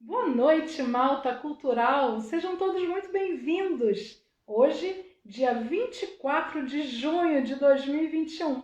Boa noite, malta cultural! Sejam todos muito bem-vindos! Hoje, dia 24 de junho de 2021.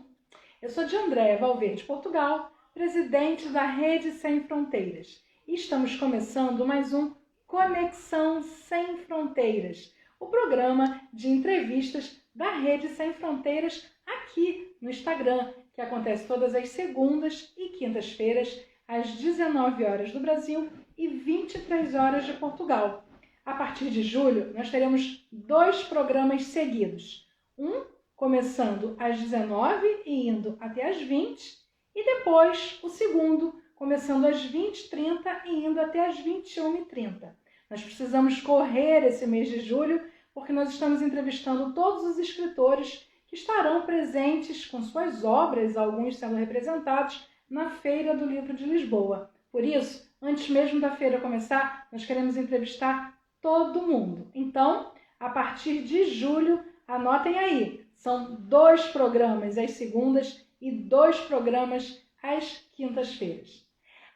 Eu sou de Andréa Valverde, Portugal, presidente da Rede Sem Fronteiras. E estamos começando mais um Conexão Sem Fronteiras, o programa de entrevistas da Rede Sem Fronteiras aqui no Instagram, que acontece todas as segundas e quintas-feiras, às 19 horas do Brasil e 23 horas de Portugal. A partir de julho, nós teremos 2 programas seguidos. Um começando às 19 e indo até às 20, e depois o segundo, começando às 20h30 e indo até às 21h30. Nós precisamos correr esse mês de julho, porque nós estamos entrevistando todos os escritores que estarão presentes com suas obras, alguns sendo representados, na Feira do Livro de Lisboa. Por isso, antes mesmo da feira começar, nós queremos entrevistar todo mundo. Então, a partir de julho, anotem aí, são 2 programas às segundas e 2 programas às quintas-feiras.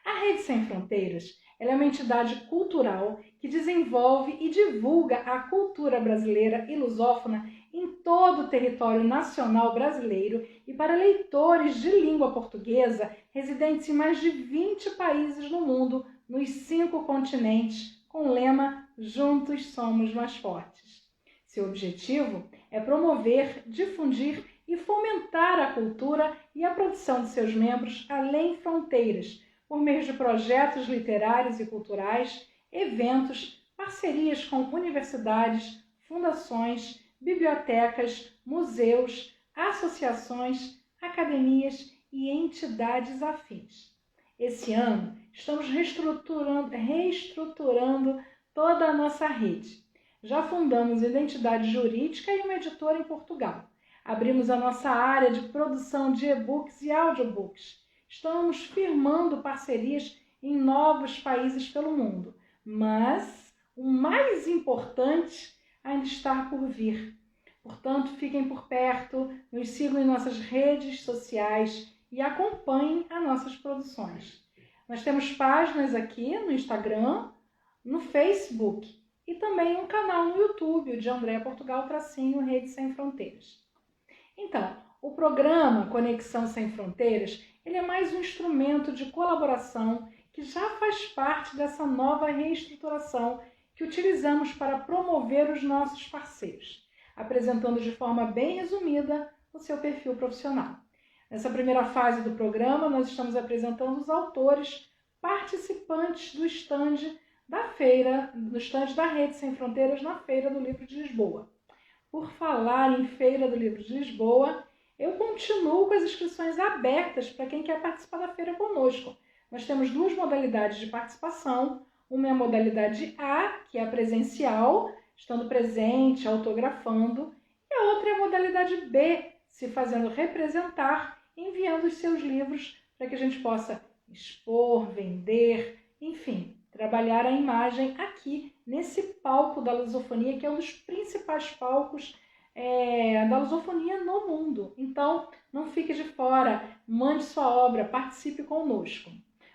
A Rede Sem Fronteiras ela é uma entidade cultural que desenvolve e divulga a cultura brasileira e lusófona em todo o território nacional brasileiro e para leitores de língua portuguesa residentes em mais de 20 países no mundo, nos 5 continentes, com o lema Juntos Somos Mais Fortes. Seu objetivo é promover, difundir e fomentar a cultura e a produção de seus membros além fronteiras, por meio de projetos literários e culturais, eventos, parcerias com universidades, fundações, bibliotecas, museus, associações, academias e entidades afins. Esse ano, estamos reestruturando toda a nossa rede. Já fundamos identidade jurídica e uma editora em Portugal. Abrimos a nossa área de produção de e-books e audiobooks. Estamos firmando parcerias em novos países pelo mundo. Mas o mais importante ainda está por vir. Portanto, fiquem por perto, nos sigam em nossas redes sociais e acompanhem as nossas produções. Nós temos páginas aqui no Instagram, no Facebook e também um canal no YouTube, o de Andréa Portugal, Rede Sem Fronteiras. Então, o programa Conexão Sem Fronteiras ele é mais um instrumento de colaboração que já faz parte dessa nova reestruturação que utilizamos para promover os nossos parceiros, apresentando de forma bem resumida o seu perfil profissional. Nessa primeira fase do programa, nós estamos apresentando os autores participantes do stand da feira, do stand da Rede Sem Fronteiras na Feira do Livro de Lisboa. Por falar em Feira do Livro de Lisboa, eu continuo com as inscrições abertas para quem quer participar da feira conosco. Nós temos 2 modalidades de participação. Uma é a modalidade A, que é a presencial, estando presente, autografando. E a outra é a modalidade B, se fazendo representar, enviando os seus livros para que a gente possa expor, vender, enfim, trabalhar a imagem aqui nesse palco da lusofonia, que é um dos principais palcos da lusofonia no mundo. Então, não fique de fora, mande sua obra, participe conosco.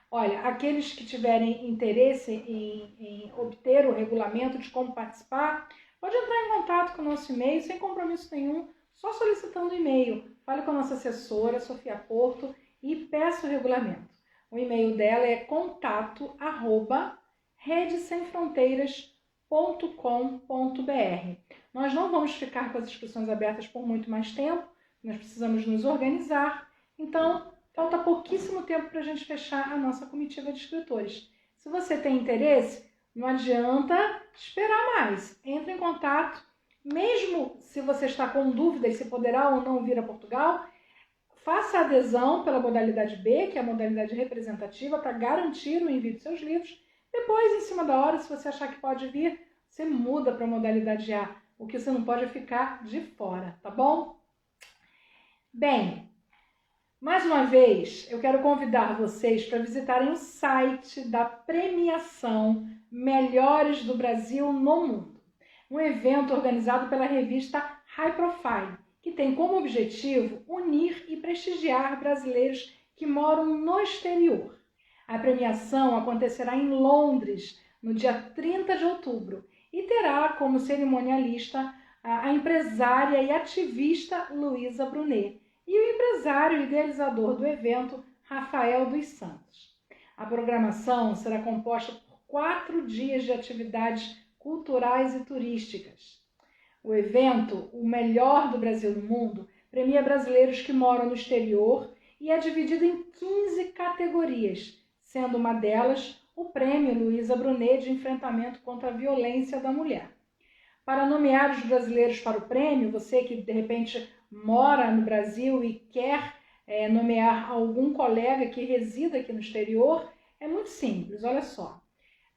Olha, aqueles que tiverem interesse em obter o regulamento de como participar, pode entrar em contato com o nosso e-mail, sem compromisso nenhum, só solicitando o e-mail. Fale com a nossa assessora, Sofia Porto, e peça o regulamento. O e-mail dela é contato@redesemfronteiras.com.br. Nós não vamos ficar com as inscrições abertas por muito mais tempo, nós precisamos nos organizar, então falta pouquíssimo tempo para a gente fechar a nossa comitiva de escritores. Se você tem interesse, não adianta esperar mais, entre em contato, mesmo se você está com dúvidas se poderá ou não vir a Portugal, faça a adesão pela modalidade B, que é a modalidade representativa, para garantir o envio de seus livros. Depois, em cima da hora, se você achar que pode vir, você muda para a modalidade A. O que você não pode é ficar de fora, tá bom? Bem, mais uma vez, eu quero convidar vocês para visitarem o site da premiação Melhores do Brasil no Mundo. Um evento organizado pela revista High Profile, que tem como objetivo unir e prestigiar brasileiros que moram no exterior. A premiação acontecerá em Londres, no dia 30 de outubro, e terá como cerimonialista a empresária e ativista Luísa Brunet e o empresário e idealizador do evento, Rafael dos Santos. A programação será composta por 4 dias de atividades culturais e turísticas. O evento, o melhor do Brasil no mundo, premia brasileiros que moram no exterior e é dividido em 15 categorias, sendo uma delas o Prêmio Luísa Brunet de enfrentamento contra a violência da mulher. Para nomear os brasileiros para o prêmio, você que de repente mora no Brasil e quer nomear algum colega que resida aqui no exterior, é muito simples, olha só.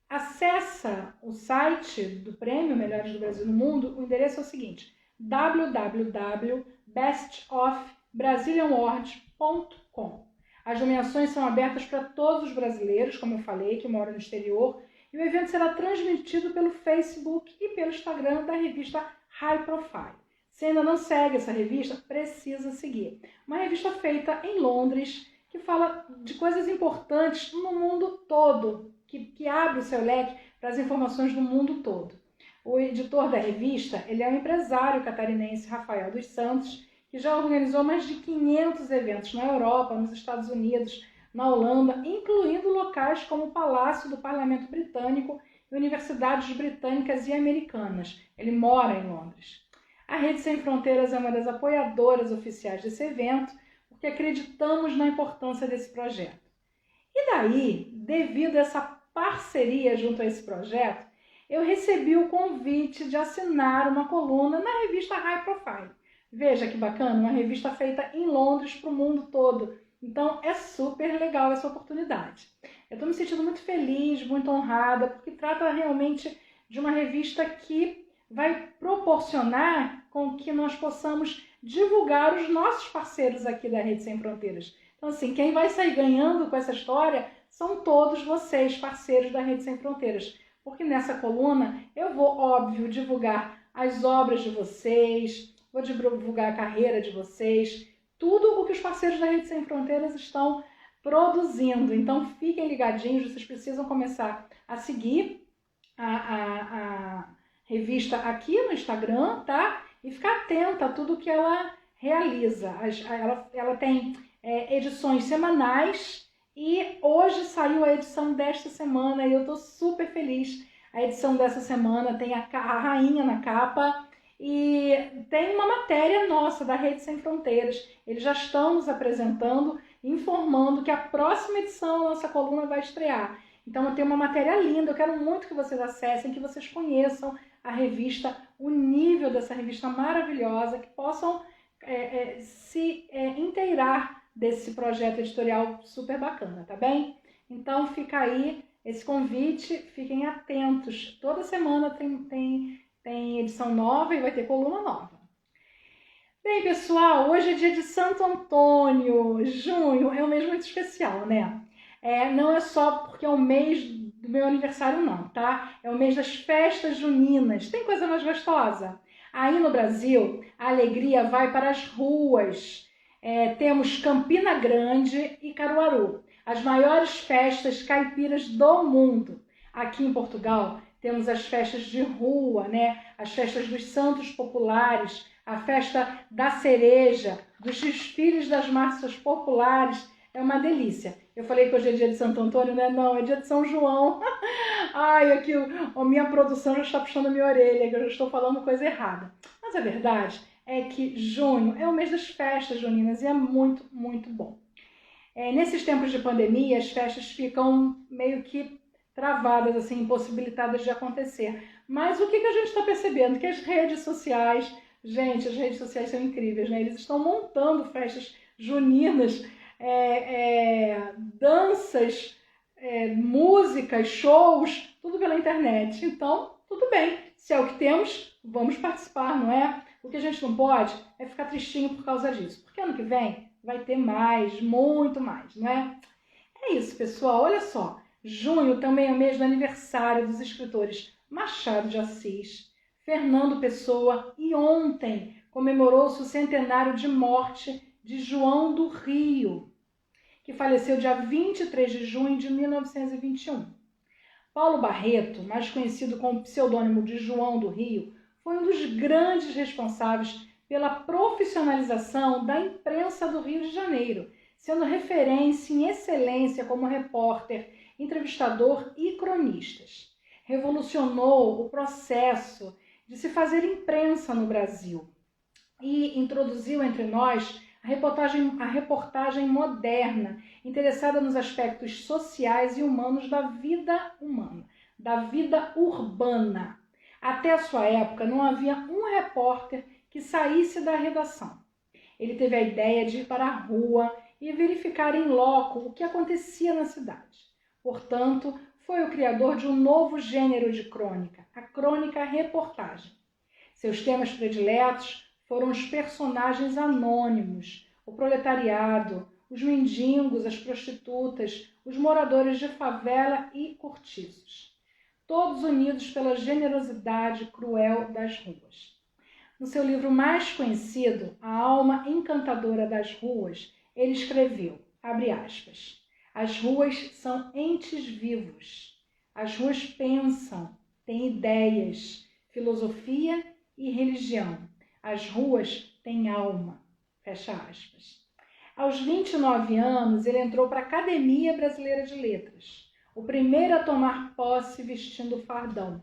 Acessa o site do Prêmio Melhores do Brasil no Mundo, o endereço é o seguinte, www.bestofbrazilianawards.com. As nomeações são abertas para todos os brasileiros, como eu falei, que moram no exterior, e o evento será transmitido pelo Facebook e pelo Instagram da revista High Profile. Se ainda não segue essa revista, precisa seguir. Uma revista feita em Londres, que fala de coisas importantes no mundo todo, que abre o seu leque para as informações do mundo todo. O editor da revista, ele é o empresário catarinense Rafael dos Santos, que já organizou mais de 500 eventos na Europa, nos Estados Unidos, na Holanda, incluindo locais como o Palácio do Parlamento Britânico e universidades britânicas e americanas. Ele mora em Londres. A Rede Sem Fronteiras é uma das apoiadoras oficiais desse evento, porque acreditamos na importância desse projeto. E daí, devido a essa parceria junto a esse projeto, eu recebi o convite de assinar uma coluna na revista High Profile. Veja que bacana, uma revista feita em Londres para o mundo todo. Então é super legal essa oportunidade. Eu estou me sentindo muito feliz, muito honrada, porque trata realmente de uma revista que vai proporcionar com que nós possamos divulgar os nossos parceiros aqui da Rede Sem Fronteiras. Então assim, quem vai sair ganhando com essa história são todos vocês, parceiros da Rede Sem Fronteiras. Porque nessa coluna eu vou, óbvio, divulgar as obras de vocês, vou divulgar a carreira de vocês, tudo o que os parceiros da Rede Sem Fronteiras estão produzindo. Então fiquem ligadinhos, vocês precisam começar a seguir a revista aqui no Instagram, tá? E ficar atenta a tudo que ela realiza. Ela tem edições semanais e hoje saiu a edição desta semana e eu tô super feliz. A edição dessa semana tem a rainha na capa e tem uma matéria nossa da Rede Sem Fronteiras. Eles já estão nos apresentando, informando que a próxima edição da nossa coluna vai estrear. Então eu tenho uma matéria linda, eu quero muito que vocês acessem, que vocês conheçam a revista, o nível dessa revista maravilhosa, que possam se inteirar desse projeto editorial super bacana, tá bem? Então fica aí esse convite, fiquem atentos. Toda semana tem edição nova e vai ter coluna nova. Bem, pessoal, hoje é dia de Santo Antônio. Junho é um mês muito especial, né? Não é só porque é o mês do meu aniversário, não, tá? É o mês das festas juninas. Tem coisa mais gostosa? Aí no Brasil, a alegria vai para as ruas. Temos Campina Grande e Caruaru, as maiores festas caipiras do mundo. Aqui em Portugal, temos as festas de rua, né? As festas dos santos populares, a festa da cereja, dos desfiles das massas populares. É uma delícia. Eu falei que hoje é dia de Santo Antônio, né? Não, é dia de São João. Ai, aqui a minha produção já está puxando a minha orelha, que eu já estou falando coisa errada. Mas a verdade é que junho é o mês das festas juninas e é muito, muito bom. Nesses tempos de pandemia, as festas ficam meio que travadas, assim, impossibilitadas de acontecer. Mas o que a gente está percebendo? Que as redes sociais, gente, as redes sociais são incríveis, né? Eles estão montando festas juninas, danças, músicas, shows, tudo pela internet. Então, tudo bem. Se é o que temos, vamos participar, não é? O que a gente não pode é ficar tristinho por causa disso. Porque ano que vem vai ter mais, muito mais, não é? É isso, pessoal. Olha só. Junho também é o mês do aniversário dos escritores Machado de Assis, Fernando Pessoa e ontem comemorou-se o centenário de morte de João do Rio, que faleceu dia 23 de junho de 1921. Paulo Barreto, mais conhecido como pseudônimo de João do Rio, foi um dos grandes responsáveis pela profissionalização da imprensa do Rio de Janeiro, sendo referência em excelência como repórter, entrevistador e cronistas. Revolucionou o processo de se fazer imprensa no Brasil e introduziu entre nós a reportagem moderna, interessada nos aspectos sociais e humanos da vida humana, da vida urbana. Até a sua época não havia um repórter que saísse da redação. Ele teve a ideia de ir para a rua e verificar em loco o que acontecia na cidade. Portanto, foi o criador de um novo gênero de crônica, a crônica-reportagem. Seus temas prediletos foram os personagens anônimos, o proletariado, os mendigos, as prostitutas, os moradores de favela e cortiços, todos unidos pela generosidade cruel das ruas. No seu livro mais conhecido, A Alma Encantadora das Ruas, ele escreveu, abre aspas, as ruas são entes vivos, as ruas pensam, têm ideias, filosofia e religião. As ruas têm alma. Fecha aspas. Aos 29 anos, ele entrou para a Academia Brasileira de Letras, o primeiro a tomar posse vestindo fardão.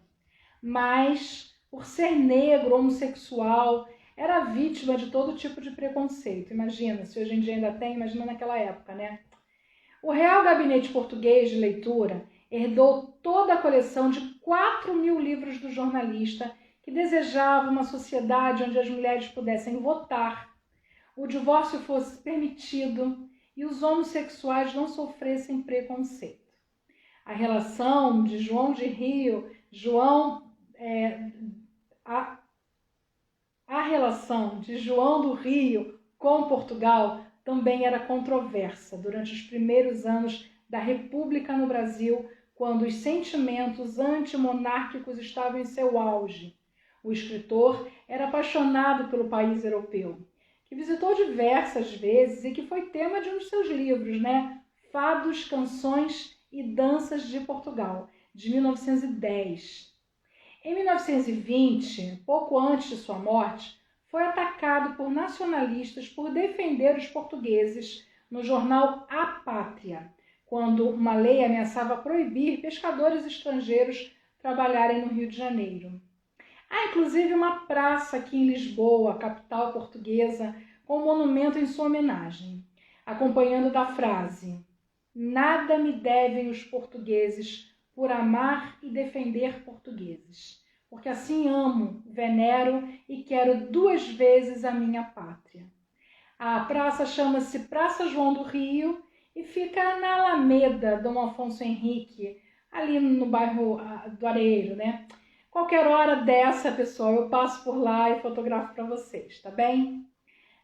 Mas, por ser negro, homossexual, era vítima de todo tipo de preconceito. Imagina, se hoje em dia ainda tem, imagina naquela época, né? O Real Gabinete Português de Leitura herdou toda a coleção de 4.000 livros do jornalista que desejava uma sociedade onde as mulheres pudessem votar, o divórcio fosse permitido e os homossexuais não sofressem preconceito. A relação de João de Rio, a relação de João do Rio com Portugal também era controversa durante os primeiros anos da República no Brasil, quando os sentimentos antimonárquicos estavam em seu auge. O escritor era apaixonado pelo país europeu, que visitou diversas vezes e que foi tema de um de seus livros, né? Fados, Canções e Danças de Portugal, de 1910. Em 1920, pouco antes de sua morte, foi atacado por nacionalistas por defender os portugueses no jornal A Pátria, quando uma lei ameaçava proibir pescadores estrangeiros trabalharem no Rio de Janeiro. Há inclusive uma praça aqui em Lisboa, capital portuguesa, com um monumento em sua homenagem, acompanhando da frase: nada me devem os portugueses por amar e defender portugueses, porque assim amo, venero e quero 2 vezes a minha pátria. A praça chama-se Praça João do Rio e fica na Alameda Dom Afonso Henrique, ali no bairro do Areeiro, né? Qualquer hora dessa, pessoal, eu passo por lá e fotografo para vocês, tá bem?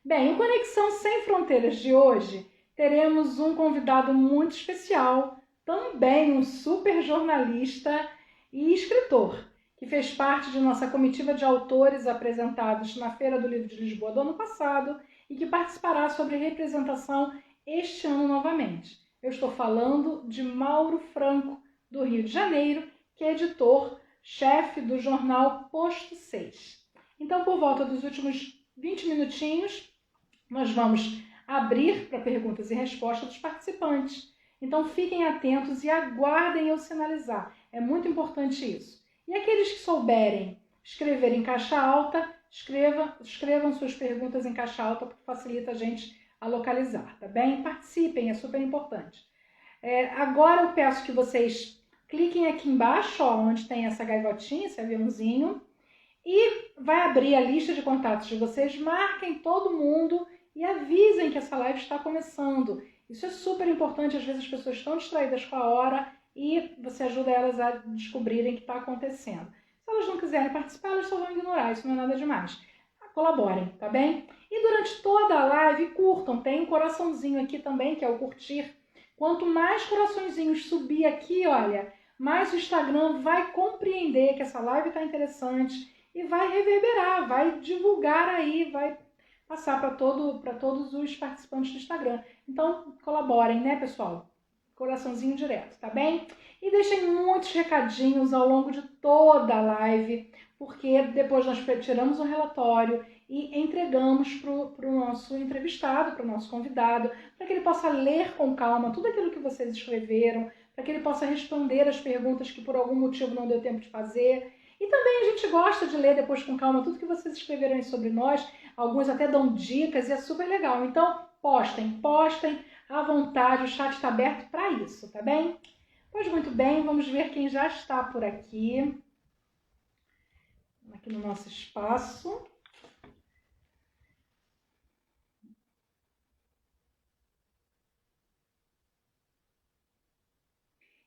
Bem, em Conexão Sem Fronteiras de hoje, teremos um convidado muito especial, também um super jornalista e escritor, que fez parte de nossa comitiva de autores apresentados na Feira do Livro de Lisboa do ano passado e que participará sobre representação este ano novamente. Eu estou falando de Mauro Franco, do Rio de Janeiro, que é editor-chefe do jornal Posto 6. Então, por volta dos últimos 20 minutinhos, nós vamos abrir para perguntas e respostas dos participantes. Então, fiquem atentos e aguardem eu sinalizar. É muito importante isso. E aqueles que souberem escrever em caixa alta, escrevam suas perguntas em caixa alta, porque facilita a gente a localizar, tá bem? Participem, é super importante. Agora eu peço que vocês cliquem aqui embaixo, ó, onde tem essa gaivotinha, esse aviãozinho, e vai abrir a lista de contatos de vocês, marquem todo mundo e avisem que essa live está começando. Isso é super importante, às vezes as pessoas estão distraídas com a hora e você ajuda elas a descobrirem o que está acontecendo. Se elas não quiserem participar, elas só vão ignorar, isso não é nada demais. Colaborem, tá bem? E durante toda a live, curtam. Tem um coraçãozinho aqui também, que é o curtir. Quanto mais coraçõezinhos subir aqui, olha, mais o Instagram vai compreender que essa live está interessante e vai reverberar, vai divulgar aí, vai passar para todos os participantes do Instagram. Então, colaborem, né, pessoal? Coraçãozinho direto, tá bem? E deixem muitos recadinhos ao longo de toda a live, porque depois nós tiramos um relatório e entregamos para o nosso entrevistado, para o nosso convidado, para que ele possa ler com calma tudo aquilo que vocês escreveram, para que ele possa responder as perguntas que por algum motivo não deu tempo de fazer. E também a gente gosta de ler depois com calma tudo que vocês escreveram aí sobre nós, alguns até dão dicas e é super legal. Então, postem à vontade, o chat está aberto para isso, tá bem? Pois muito bem, vamos ver quem já está por aqui no nosso espaço.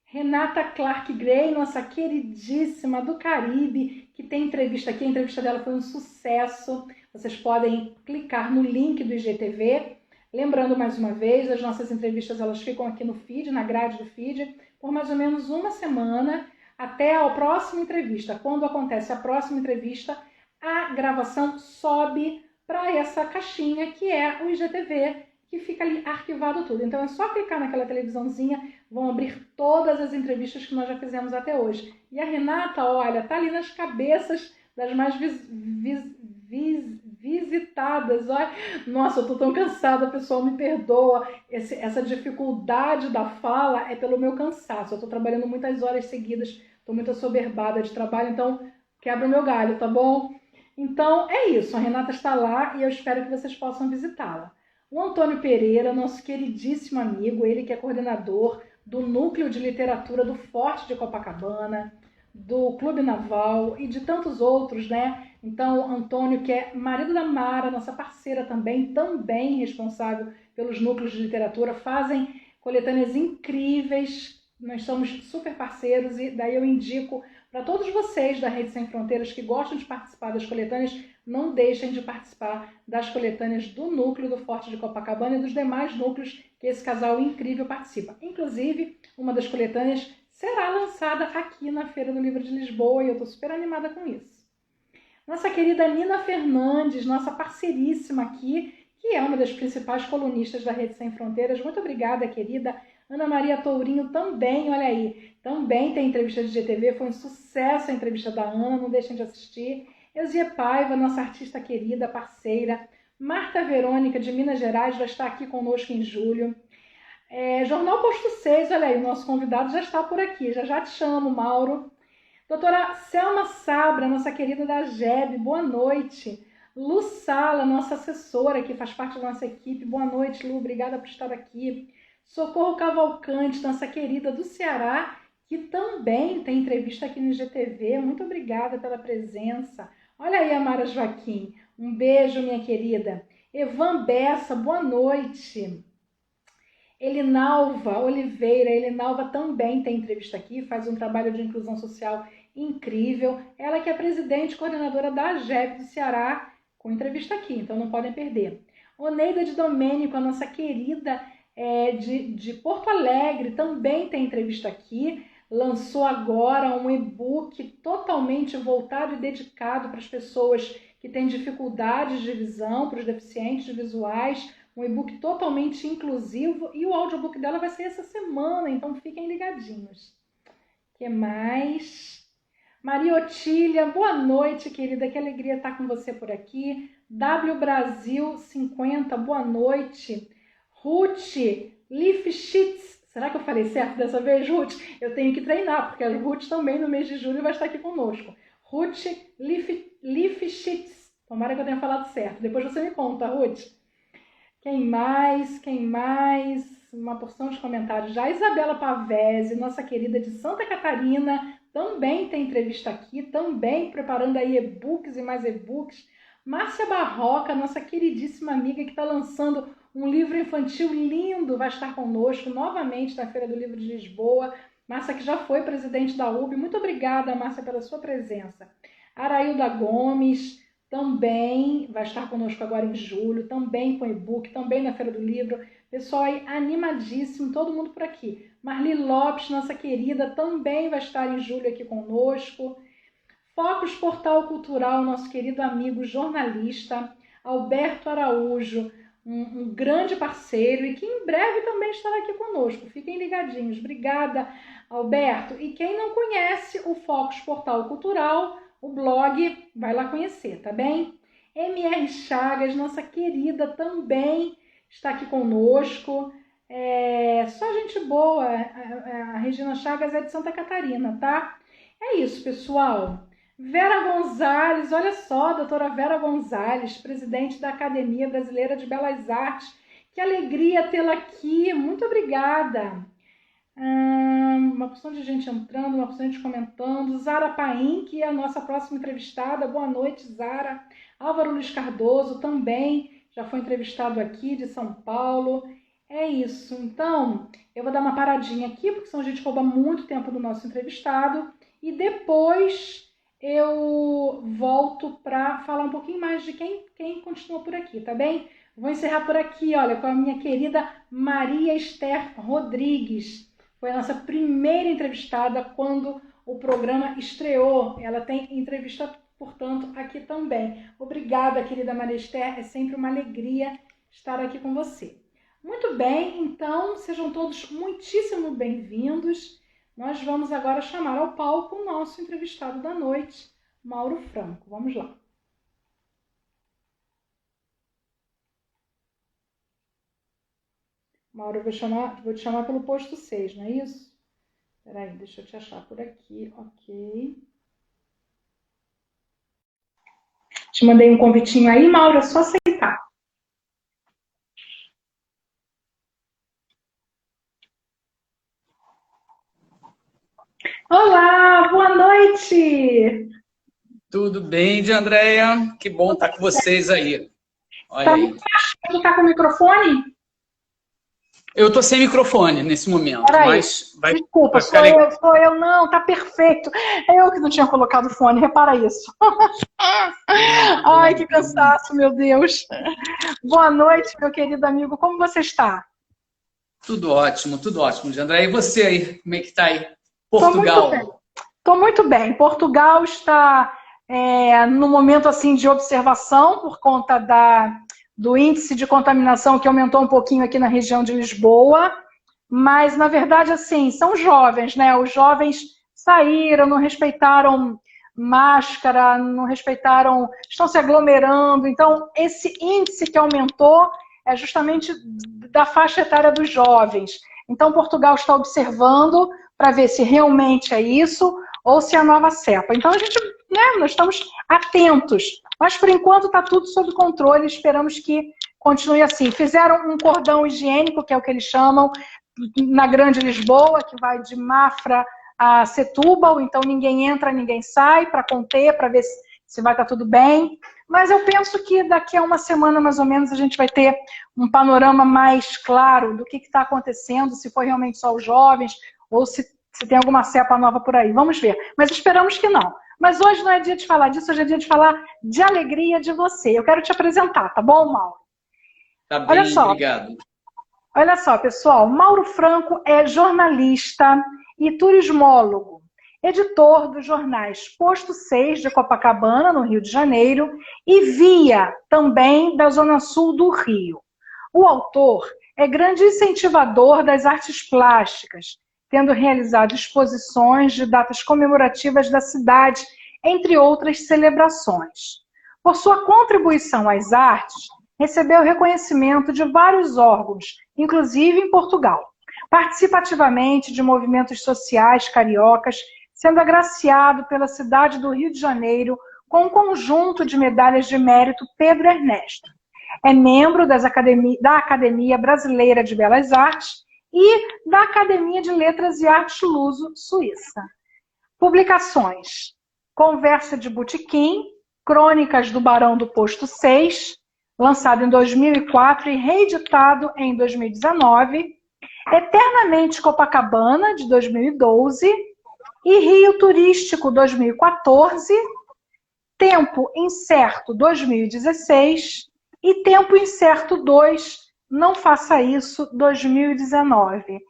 Renata Clark Gray, nossa queridíssima do Caribe, que tem entrevista aqui. A entrevista dela foi um sucesso. Vocês podem clicar no link do IGTV. Lembrando mais uma vez, as nossas entrevistas elas ficam aqui no feed, na grade do feed, por mais ou menos uma semana, até a próxima entrevista. Quando acontece a próxima entrevista, a gravação sobe para essa caixinha que é o IGTV, que fica ali arquivado tudo. Então é só clicar naquela televisãozinha, vão abrir todas as entrevistas que nós já fizemos até hoje. E a Renata, olha, tá ali nas cabeças das mais visitadas. Olha, nossa, eu tô tão cansada, pessoal, me perdoa. Essa dificuldade da fala é pelo meu cansaço. Eu tô trabalhando muitas horas seguidas, tô muito assoberbada de trabalho, então quebra o meu galho, tá bom? Então é isso, a Renata está lá e eu espero que vocês possam visitá-la. O Antônio Pereira, nosso queridíssimo amigo, ele que é coordenador do Núcleo de Literatura do Forte de Copacabana, do Clube Naval e de tantos outros, né? Então, Antônio, que é marido da Mara, nossa parceira também responsável pelos núcleos de literatura, fazem coletâneas incríveis. Nós somos super parceiros e daí eu indico para todos vocês da Rede Sem Fronteiras que gostam de participar das coletâneas, não deixem de participar das coletâneas do núcleo do Forte de Copacabana e dos demais núcleos que esse casal incrível participa. Inclusive, uma das coletâneas será lançada aqui na Feira do Livro de Lisboa e eu estou super animada com isso. Nossa querida Nina Fernandes, nossa parceiríssima aqui, que é uma das principais colunistas da Rede Sem Fronteiras. Muito obrigada, querida. Ana Maria Tourinho também, olha aí, também tem entrevista de GTV, foi um sucesso a entrevista da Ana, não deixem de assistir. Eusia Paiva, nossa artista querida, parceira. Marta Verônica, de Minas Gerais, vai estar aqui conosco em julho. Jornal Posto 6, olha aí, o nosso convidado já está por aqui, já te chamo, Mauro. Doutora Selma Sabra, nossa querida da GEB, boa noite. Lu Sala, nossa assessora, que faz parte da nossa equipe, boa noite, Lu, obrigada por estar aqui. Socorro Cavalcante, nossa querida do Ceará, que também tem entrevista aqui no IGTV, muito obrigada pela presença. Olha aí a Mara Joaquim, um beijo, minha querida. Evan Bessa, boa noite. Elinalva Oliveira, Elinalva também tem entrevista aqui, faz um trabalho de inclusão social incrível. Ela que é presidente e coordenadora da AGEB do Ceará, com entrevista aqui, então não podem perder. Oneida de Domênico, a nossa querida de Porto Alegre, também tem entrevista aqui. Lançou agora um e-book totalmente voltado e dedicado para as pessoas que têm dificuldades de visão, para os deficientes visuais, um e-book totalmente inclusivo e o audiobook dela vai ser essa semana, então fiquem ligadinhos. O que mais? Maria Otília, boa noite, querida, que alegria estar com você por aqui. W Brasil 50, boa noite. Ruth Lifshitz, será que eu falei certo dessa vez, Ruth? Eu tenho que treinar, porque a Ruth também no mês de julho vai estar aqui conosco. Ruth Lifshitz, tomara que eu tenha falado certo, depois você me conta, Ruth. Quem mais? Uma porção de comentários. Já a Isabela Pavese, nossa querida de Santa Catarina, também tem entrevista aqui, também preparando aí e-books e mais e-books. Márcia Barroca, nossa queridíssima amiga que está lançando um livro infantil lindo, vai estar conosco novamente na Feira do Livro de Lisboa. Márcia que já foi presidente da UB. Muito obrigada, Márcia, pela sua presença. Arailda Gomes também vai estar conosco agora em julho, também com e-book, também na Feira do Livro. Pessoal aí animadíssimo, todo mundo por aqui. Marli Lopes, nossa querida, também vai estar em julho aqui conosco. Focus Portal Cultural, nosso querido amigo jornalista. Alberto Araújo, um grande parceiro e que em breve também estará aqui conosco. Fiquem ligadinhos. Obrigada, Alberto. E quem não conhece o Focus Portal Cultural, o blog, vai lá conhecer, tá bem? MR Chagas, nossa querida, também está aqui conosco. Só gente boa. A Regina Chagas é de Santa Catarina, tá? É isso, pessoal. Vera Gonzalez, olha só, doutora Vera Gonzalez, presidente da Academia Brasileira de Belas Artes. Que alegria tê-la aqui, muito obrigada. Uma porção de gente entrando, uma porção de gente comentando. Zara Paim, que é a nossa próxima entrevistada. Boa noite, Zara. Álvaro Luiz Cardoso também já foi entrevistado aqui, de São Paulo. É isso. Então, eu vou dar uma paradinha aqui, porque senão a gente rouba muito tempo do nosso entrevistado. E depois eu volto para falar um pouquinho mais de quem continua por aqui, tá bem? Vou encerrar por aqui, olha, com a minha querida Maria Esther Rodrigues. Foi a nossa primeira entrevistada quando o programa estreou. Ela tem entrevista, portanto, aqui também. Obrigada, querida Maria Esther. É sempre uma alegria estar aqui com você. Muito bem, então, sejam todos muitíssimo bem-vindos. Nós vamos agora chamar ao palco o nosso entrevistado da noite, Mauro Franco. Vamos lá. Mauro, eu vou te chamar pelo posto 6, não é isso? Espera aí, deixa eu te achar por aqui. Ok. Te mandei um convitinho aí, Mauro, é só aceitar. Olá, boa noite! Tudo bem, de Andréia? Que bom estar com vocês aí. Olha aí. Tá com o microfone? Eu tô sem microfone nesse momento, mas vai. Desculpa, sou eu, não, tá perfeito. É eu que não tinha colocado o fone, repara isso. Ai, que cansaço, meu Deus. Boa noite, meu querido amigo, como você está? Tudo ótimo, de Andréia. E você aí, como é que tá aí? Portugal. Tô muito bem. Portugal está no momento assim de observação por conta do índice de contaminação que aumentou um pouquinho aqui na região de Lisboa, mas na verdade assim, são jovens, né? Os jovens saíram, não respeitaram máscara, não respeitaram, estão se aglomerando, então esse índice que aumentou é justamente da faixa etária dos jovens. Então Portugal está observando para ver se realmente é isso ou se é a nova cepa. Então a gente, nós estamos atentos, mas por enquanto está tudo sob controle, esperamos que continue assim. Fizeram um cordão higiênico, que é o que eles chamam, na Grande Lisboa, que vai de Mafra a Setúbal, então ninguém entra, ninguém sai, para conter, para ver se vai estar tudo bem. Mas eu penso que daqui a uma semana, mais ou menos, a gente vai ter um panorama mais claro do que está acontecendo, se foi realmente só os jovens, ou se tem alguma cepa nova por aí. Vamos ver. Mas esperamos que não. Mas hoje não é dia de falar disso, hoje é dia de falar de alegria de você. Eu quero te apresentar, tá bom, Mauro? Tá bem, olha só, obrigado. Olha só, pessoal. Mauro Franco é jornalista e turismólogo, editor dos jornais Posto 6 de Copacabana, no Rio de Janeiro, e Via, também da Zona Sul do Rio. O autor é grande incentivador das artes plásticas, tendo realizado exposições de datas comemorativas da cidade, entre outras celebrações. Por sua contribuição às artes, recebeu reconhecimento de vários órgãos, inclusive em Portugal. Participa ativamente de movimentos sociais cariocas, sendo agraciado pela cidade do Rio de Janeiro com um conjunto de medalhas de mérito Pedro Ernesto. É membro da Academia Brasileira de Belas Artes e da Academia de Letras e Artes Luso, Suíça. Publicações: Conversa de Botequim, Crônicas do Barão do Posto 6, lançado em 2004 e reeditado em 2019, Eternamente Copacabana, de 2012, e Rio Turístico, 2014, Tempo Incerto, 2016, e Tempo Incerto 2, Não Faça Isso, 2019.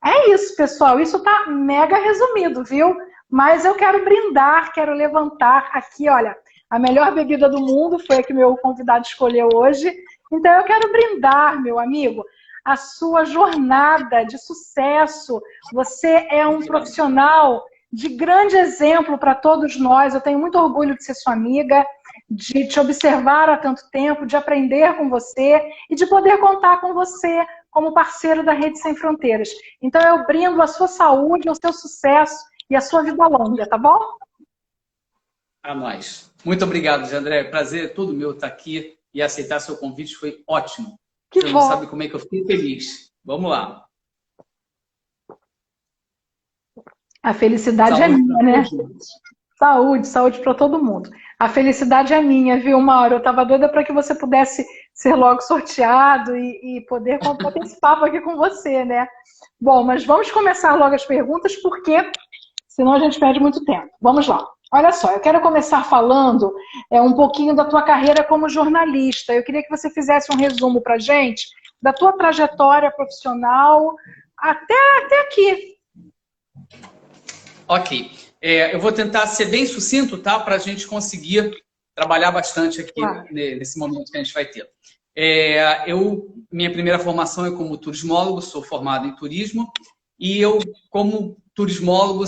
É isso, pessoal. Isso tá mega resumido, viu? Mas eu quero brindar, quero levantar aqui, olha, a melhor bebida do mundo, foi a que meu convidado escolheu hoje, Então eu quero brindar, meu amigo, a sua jornada de sucesso. Você é um profissional de grande exemplo para todos nós. Eu tenho muito orgulho de ser sua amiga, de te observar há tanto tempo, de aprender com você e de poder contar com você como parceiro da Rede Sem Fronteiras. Então eu brindo a sua saúde, ao seu sucesso e a sua vida longa, tá bom? A nós. Muito obrigado, André. Prazer é todo meu estar aqui e aceitar seu convite. Foi ótimo. Você não sabe como é que eu fiquei feliz. Vamos lá. A felicidade é minha, né? Saúde, saúde para todo mundo. A felicidade é minha, viu, Mauro? Eu estava doida para que você pudesse ser logo sorteado e poder bater esse papo aqui com você, né? Bom, mas vamos começar logo as perguntas, porque senão a gente perde muito tempo. Vamos lá. Olha só, eu quero começar falando um pouquinho da tua carreira como jornalista. Eu queria que você fizesse um resumo para a gente da tua trajetória profissional até aqui. Ok. Eu vou tentar ser bem sucinto, tá? Para a gente conseguir trabalhar bastante aqui nesse momento que a gente vai ter. Minha primeira formação é como turismólogo, sou formado em turismo, e eu, como turismólogo, eu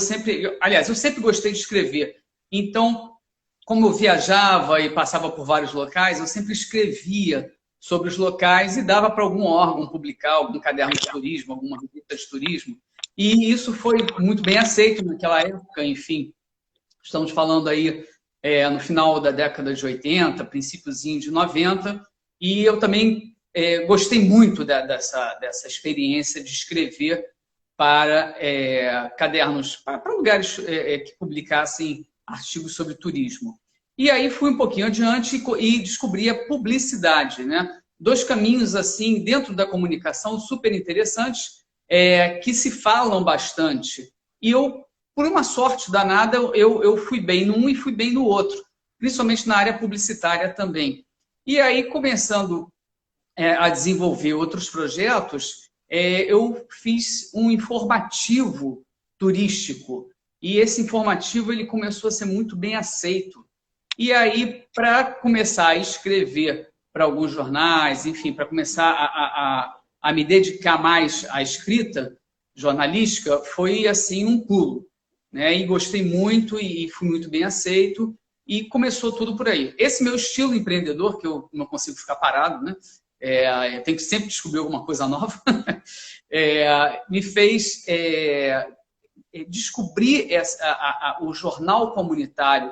sempre gostei de escrever. Então, como eu viajava e passava por vários locais, eu sempre escrevia sobre os locais e dava para algum órgão publicar, algum caderno de turismo, alguma revista de turismo. E isso foi muito bem aceito naquela época, enfim. Estamos falando aí no final da década de 80, princípiozinho de 90, e eu também gostei muito dessa experiência de escrever para cadernos, para lugares que publicassem artigos sobre turismo. E aí fui um pouquinho adiante e descobri a publicidade, né? 2 caminhos, assim, dentro da comunicação super interessantes, que se falam bastante. E eu, por uma sorte danada, eu fui bem num e fui bem no outro, principalmente na área publicitária também. E aí, começando a desenvolver outros projetos, eu fiz um informativo turístico. E esse informativo ele começou a ser muito bem aceito. E aí, para começar a escrever para alguns jornais, enfim, para começar a me dedicar mais à escrita jornalística, foi assim um pulo, né? E gostei muito e fui muito bem aceito e começou tudo por aí. Esse meu estilo empreendedor, que eu não consigo ficar parado, né? Eu tenho que sempre descobrir alguma coisa nova, me fez descobrir o jornal comunitário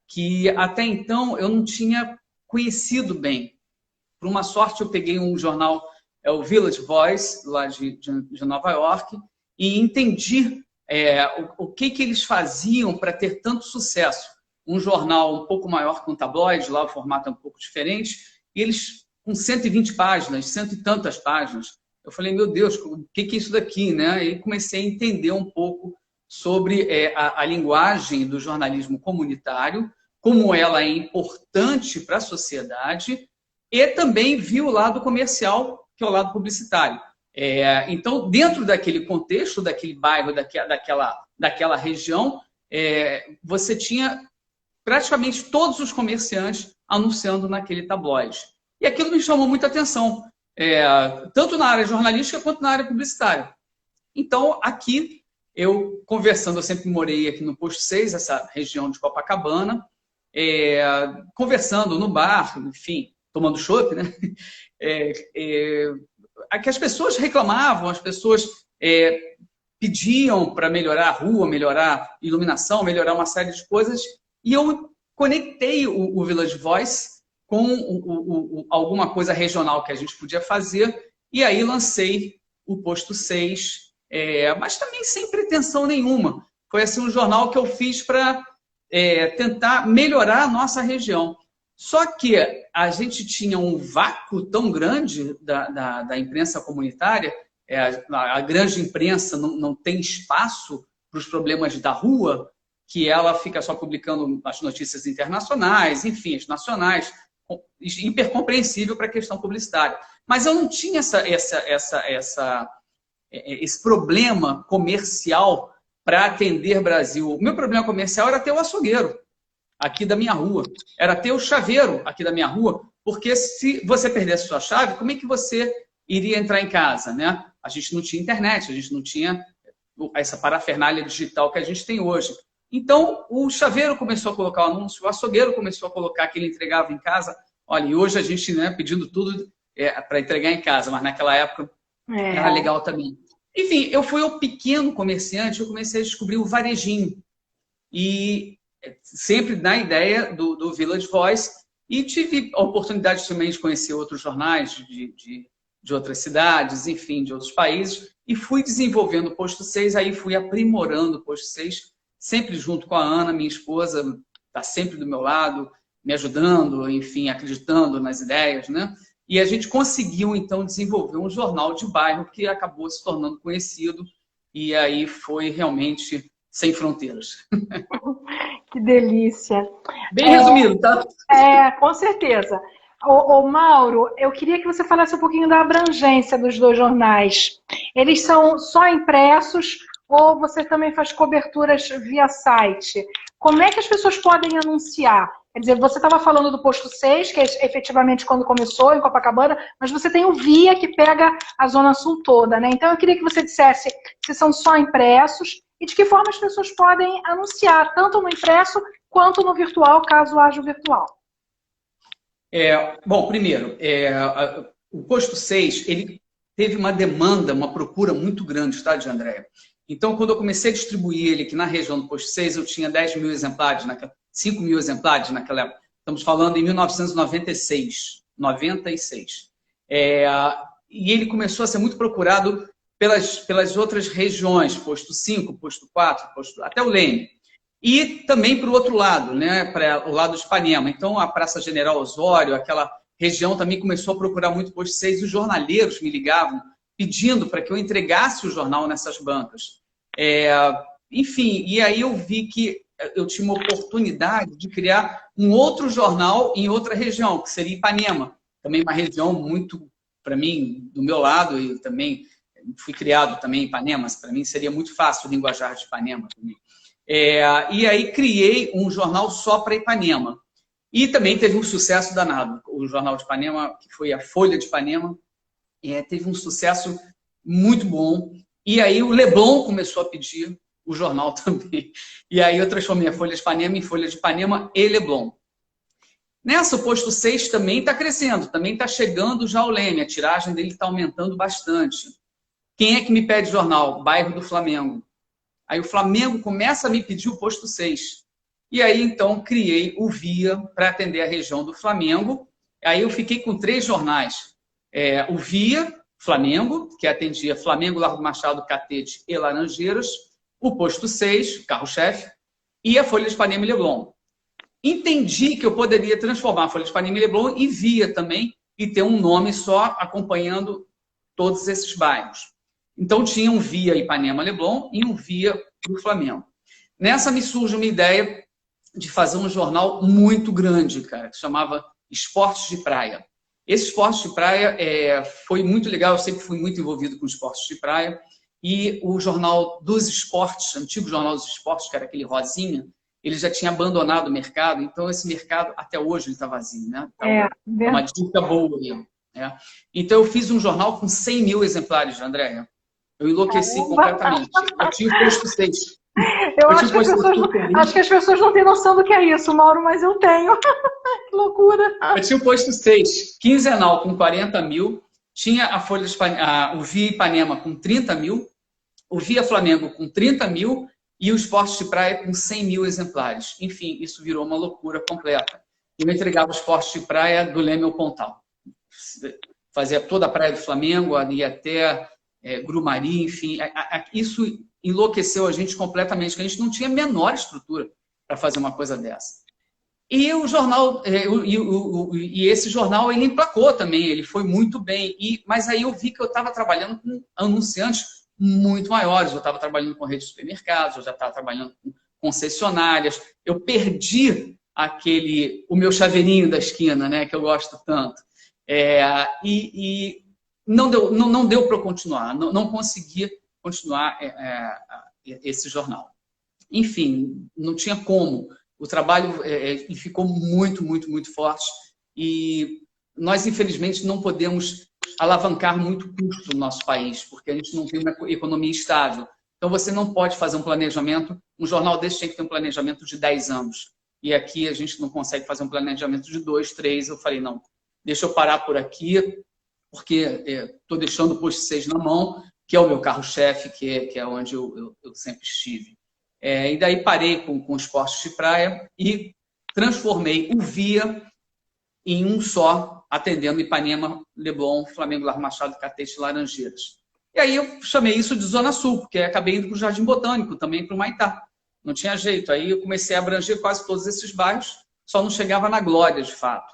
que até então eu não tinha conhecido bem. Por uma sorte, eu peguei um jornal, o Village Voice, lá de Nova York, e entendi o que eles faziam para ter tanto sucesso. Um jornal um pouco maior que um tabloide, lá o formato é um pouco diferente, e eles com 120 páginas, cento e tantas páginas. Eu falei, meu Deus, o que é isso daqui, né? E comecei a entender um pouco sobre a linguagem do jornalismo comunitário, como ela é importante para a sociedade, e também vi o lado comercial, que é o lado publicitário. Então, dentro daquele contexto, daquele bairro, daquela região, você tinha praticamente todos os comerciantes anunciando naquele tabloide. E aquilo me chamou muita atenção, tanto na área jornalística quanto na área publicitária. Então, aqui, eu conversando, eu sempre morei aqui no Posto 6, essa região de Copacabana, conversando no bar, enfim, tomando chopp, né? Que as pessoas reclamavam, as pessoas pediam para melhorar a rua, melhorar a iluminação, melhorar uma série de coisas, e eu conectei o Village Voice com alguma coisa regional que a gente podia fazer, e aí lancei o Posto 6, mas também sem pretensão nenhuma. Foi assim um jornal que eu fiz para tentar melhorar a nossa região. Só que a gente tinha um vácuo tão grande da imprensa comunitária, a grande imprensa não tem espaço para os problemas da rua, que ela fica só publicando as notícias internacionais, enfim, as nacionais, hipercompreensível para a questão publicitária. Mas eu não tinha esse problema comercial para atender Brasil. O meu problema comercial era ter o açougueiro. aqui da minha rua. Era ter o chaveiro aqui da minha rua, porque se você perdesse sua chave, como é que você iria entrar em casa, né? A gente não tinha internet, a gente não tinha essa parafernália digital que a gente tem hoje. Então, o chaveiro começou a colocar o anúncio, o açougueiro começou a colocar que ele entregava em casa. Olha, e hoje a gente, né, pedindo tudo para entregar em casa, mas naquela época era legal também. Enfim, eu fui um pequeno comerciante, eu comecei a descobrir o varejinho. E sempre na ideia do Village Voice, e tive a oportunidade também de conhecer outros jornais de outras cidades, enfim, de outros países, e fui desenvolvendo o Posto 6, aí fui aprimorando o Posto 6, sempre junto com a Ana, minha esposa, está sempre do meu lado, me ajudando, enfim, acreditando nas ideias, né? E a gente conseguiu, então, desenvolver um jornal de bairro que acabou se tornando conhecido, e aí foi realmente sem fronteiras. Que delícia. Bem resumido, tá? Com certeza. Ô, Mauro, eu queria que você falasse um pouquinho da abrangência dos dois jornais. Eles são só impressos ou você também faz coberturas via site? Como é que as pessoas podem anunciar? Quer dizer, você estava falando do Posto 6, que é efetivamente quando começou, em Copacabana, mas você tem o Via, que pega a Zona Sul toda, né? Então, eu queria que você dissesse se são só impressos e de que forma as pessoas podem anunciar, tanto no impresso quanto no virtual, caso haja o virtual. Bom, primeiro, o Posto 6, ele teve uma demanda, uma procura muito grande, tá, de Andréia? Então, quando eu comecei a distribuir ele aqui na região do Posto 6, eu tinha 10 mil exemplares, 5 mil exemplares naquela época. Estamos falando em 1996. 96. E ele começou a ser muito procurado pelas outras regiões, Posto 5, Posto 4, até o Leme. E também para o outro lado, né, para o lado de Ipanema. Então, a Praça General Osório, aquela região também começou a procurar muito Posto 6. E os jornaleiros me ligavam pedindo para que eu entregasse o jornal nessas bancas. Enfim, e aí eu vi que eu tinha uma oportunidade de criar um outro jornal em outra região, que seria Ipanema. Também uma região muito, para mim, do meu lado, e também fui criado também em Ipanema, para mim seria muito fácil o linguajar de Ipanema também. E aí criei um jornal só para Ipanema. E também teve um sucesso danado. O jornal de Ipanema, que foi a Folha de Ipanema, teve um sucesso muito bom. E aí o Leblon começou a pedir o jornal também. E aí eu transformei a Folha de Ipanema em Folha de Ipanema e Leblon. Nessa, o Posto 6 também está crescendo, também está chegando já ao Leme. A tiragem dele está aumentando bastante. Quem é que me pede jornal? Bairro do Flamengo. Aí o Flamengo começa a me pedir o Posto 6. E aí, então, criei o Via para atender a região do Flamengo. Aí eu fiquei com 3 jornais. O Via, Flamengo, que atendia Flamengo, Largo Machado, Catete e Laranjeiras. O Posto 6, carro-chefe. E a Folha de Ipanema e Leblon. Entendi que eu poderia transformar a Folha de Ipanema e Leblon em Via também e ter um nome só acompanhando todos esses bairros. Então, tinha um Via Ipanema Leblon e um Via para o Flamengo. Nessa me surge uma ideia de fazer um jornal muito grande, cara, que se chamava Esportes de Praia. Esse Esportes de Praia foi muito legal, eu sempre fui muito envolvido com esportes de praia. E o Jornal dos Esportes, antigo Jornal dos Esportes, que era aquele rosinha, ele já tinha abandonado o mercado, então esse mercado, até hoje, ele está vazio, né? Então, uma dica boa aí. Então, eu fiz um jornal com 100 mil exemplares, Andréia. Eu enlouqueci completamente. Eu tinha o Posto 6. Acho que as pessoas não têm noção do que é isso, Mauro, mas eu tenho. Que loucura. Eu tinha o Posto 6, quinzenal, com 40 mil. Tinha a Folha de Ipanema, o Via Ipanema com 30 mil. O Via Flamengo com 30 mil. E o Esporte de Praia com 100 mil exemplares. Enfim, isso virou uma loucura completa. Eu entregava o Esporte de Praia do Leme ao Pontal. Fazia toda a Praia do Flamengo, ali até Grumari, enfim. Isso enlouqueceu a gente completamente, porque a gente não tinha a menor estrutura para fazer uma coisa dessa. E o jornal, e esse jornal, ele emplacou também, ele foi muito bem. Mas aí eu vi que eu estava trabalhando com anunciantes muito maiores. Eu estava trabalhando com rede de supermercados, eu já estava trabalhando com concessionárias. Eu perdi o meu chaveirinho da esquina, né, que eu gosto tanto. E não deu para eu continuar, não consegui continuar esse jornal. Enfim, não tinha como. O trabalho ficou muito, muito, muito forte. E nós, infelizmente, não podemos alavancar muito custo no nosso país, porque a gente não tem uma economia estável. Então, você não pode fazer um planejamento. Um jornal desse tem que ter um planejamento de 10 anos. E aqui a gente não consegue fazer um planejamento de 2, 3. Eu falei, não, deixa eu parar por aqui, porque estou deixando o Posto 6 na mão, que é o meu carro-chefe, que é onde eu sempre estive. E daí parei com os postos de praia e transformei o Via em um só, atendendo Ipanema, Leblon, Flamengo, Largo Machado, Catete e Laranjeiras. E aí eu chamei isso de Zona Sul, porque acabei indo para o Jardim Botânico, também para o Humaitá. Não tinha jeito. Aí eu comecei a abranger quase todos esses bairros, só não chegava na Glória, de fato.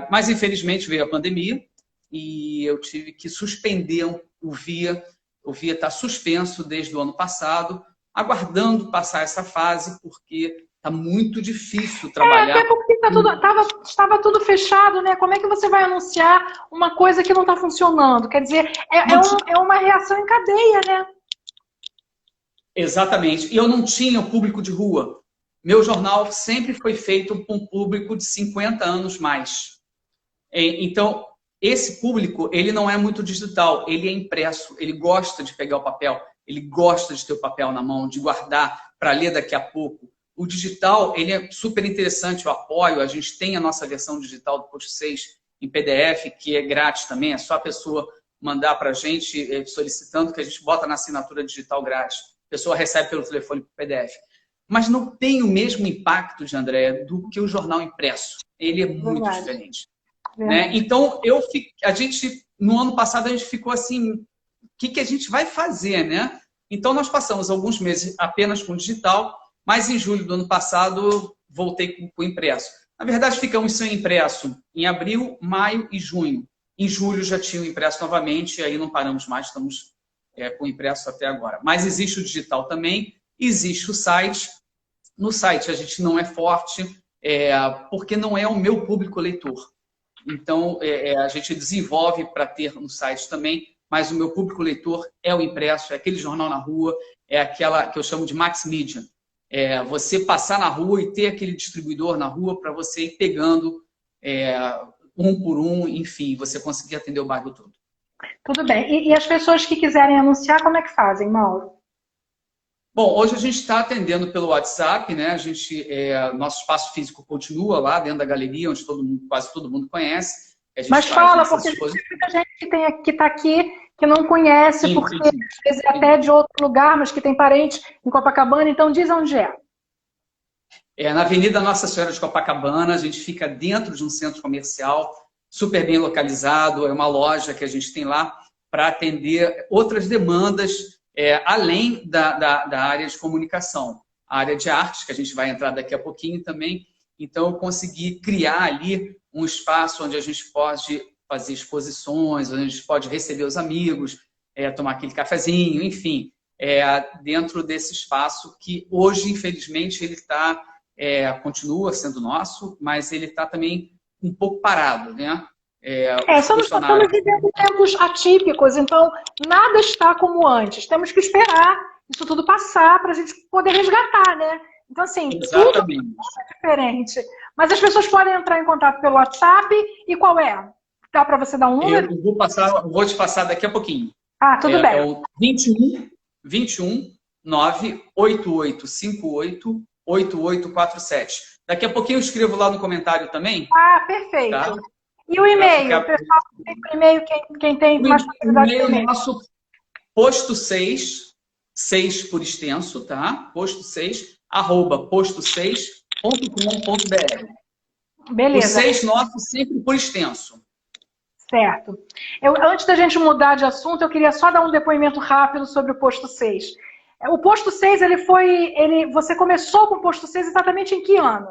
Mas, infelizmente, veio a pandemia e eu tive que suspender o Via. O Via está suspenso desde o ano passado, aguardando passar essa fase, porque está muito difícil trabalhar. Até porque estava tudo fechado, né? Como é que você vai anunciar uma coisa que não está funcionando? Quer dizer, é uma reação em cadeia, né? Exatamente. E eu não tinha o público de rua. Meu jornal sempre foi feito com um público de 50 anos mais. Então, esse público, ele não é muito digital, ele é impresso, ele gosta de pegar o papel, ele gosta de ter o papel na mão, de guardar para ler daqui a pouco. O digital, ele é super interessante, eu apoio, a gente tem a nossa versão digital do Posto 6 em PDF, que é grátis também, é só a pessoa mandar para a gente solicitando que a gente bota na assinatura digital grátis. A pessoa recebe pelo telefone por PDF. Mas não tem o mesmo impacto, de André, do que o jornal impresso. Ele é muito diferente. Né? Então, no ano passado, a gente ficou assim, o que a gente vai fazer, né? Então, nós passamos alguns meses apenas com digital, mas em julho do ano passado, voltei com o impresso. Na verdade, ficamos sem impresso em abril, maio e junho. Em julho já tinha o impresso novamente, e aí não paramos mais, estamos com o impresso até agora. Mas existe o digital também, existe o site. No site a gente não é forte, porque não é o meu público leitor. Então, a gente desenvolve para ter no site também, mas o meu público leitor é o impresso, é aquele jornal na rua, é aquela que eu chamo de max media. Você passar na rua e ter aquele distribuidor na rua para você ir pegando um por um, enfim, você conseguir atender o bairro todo. Tudo bem. E as pessoas que quiserem anunciar, como é que fazem, Mauro? Bom, hoje a gente está atendendo pelo WhatsApp, né? Nosso espaço físico continua lá dentro da galeria, onde quase todo mundo conhece. Mas fala, porque tem muita gente que está aqui que não conhece, sim, porque sim. Às vezes é até de outro lugar, mas que tem parente em Copacabana, então diz onde é. Na Avenida Nossa Senhora de Copacabana, a gente fica dentro de um centro comercial, super bem localizado, é uma loja que a gente tem lá para atender outras demandas, além da área de comunicação, a área de artes, que a gente vai entrar daqui a pouquinho também. Então, eu consegui criar ali um espaço onde a gente pode fazer exposições, onde a gente pode receber os amigos, tomar aquele cafezinho, enfim, dentro desse espaço que hoje, infelizmente, ele continua sendo nosso, mas ele está também um pouco parado, né? Estamos vivendo tempos atípicos, então nada está como antes. Temos que esperar isso tudo passar para a gente poder resgatar, né? Então, assim, exatamente. Tudo é diferente. Mas as pessoas podem entrar em contato pelo WhatsApp. E qual é? Dá para você dar um número? Eu vou te passar daqui a pouquinho. Tudo bem. É o 21 98858 8847. Daqui a pouquinho eu escrevo lá no comentário também. Perfeito. Tá? E o e-mail? Pessoal, tem o e-mail, quem tem mais facilidade de e-mail? Nosso posto 6, 6 por extenso, tá? Posto 6, @posto6.com.br. Beleza. O 6 nosso sempre por extenso. Certo. Antes da gente mudar de assunto, eu queria só dar um depoimento rápido sobre o posto 6. O posto 6, você começou com o posto 6 exatamente em que ano?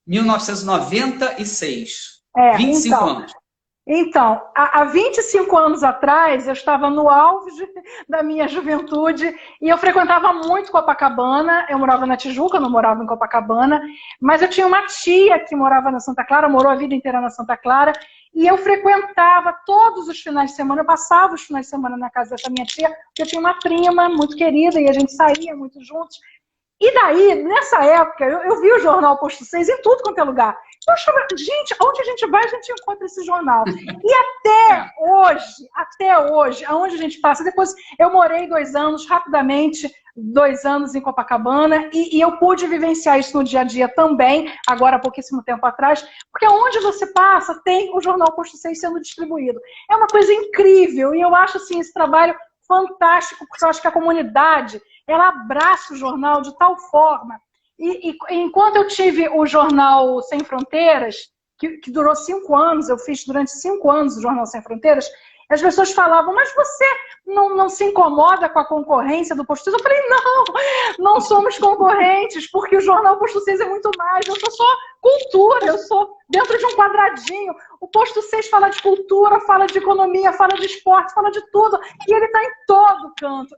1996. 25 anos. Então, há 25 anos atrás, eu estava no auge da minha juventude e eu frequentava muito Copacabana. Eu morava na Tijuca, não morava em Copacabana, mas eu tinha uma tia que morava na Santa Clara, morou a vida inteira na Santa Clara, e eu frequentava todos os finais de semana, eu passava os finais de semana na casa dessa minha tia, porque eu tinha uma prima muito querida e a gente saía muito juntos. E daí, nessa época, eu vi o jornal Posto 6 em tudo quanto é lugar. Eu achava, gente, onde a gente vai, a gente encontra esse jornal. E até hoje, aonde a gente passa, depois eu morei 2 anos, rapidamente, 2 anos em Copacabana, e eu pude vivenciar isso no dia a dia também, agora há pouquíssimo tempo atrás, porque onde você passa, tem o jornal Posto 6 sendo distribuído. É uma coisa incrível, e eu acho assim, esse trabalho fantástico, porque eu acho que a comunidade, ela abraça o jornal de tal forma. E enquanto eu tive o jornal Sem Fronteiras, que durou 5 anos, eu fiz durante 5 anos o Jornal Sem Fronteiras, as pessoas falavam, mas você não se incomoda com a concorrência do Posto 6? Eu falei, não somos concorrentes, porque o Jornal Posto 6 é muito mais, eu sou só cultura, eu sou dentro de um quadradinho. O Posto 6 fala de cultura, fala de economia, fala de esporte, fala de tudo, e ele está em todo canto.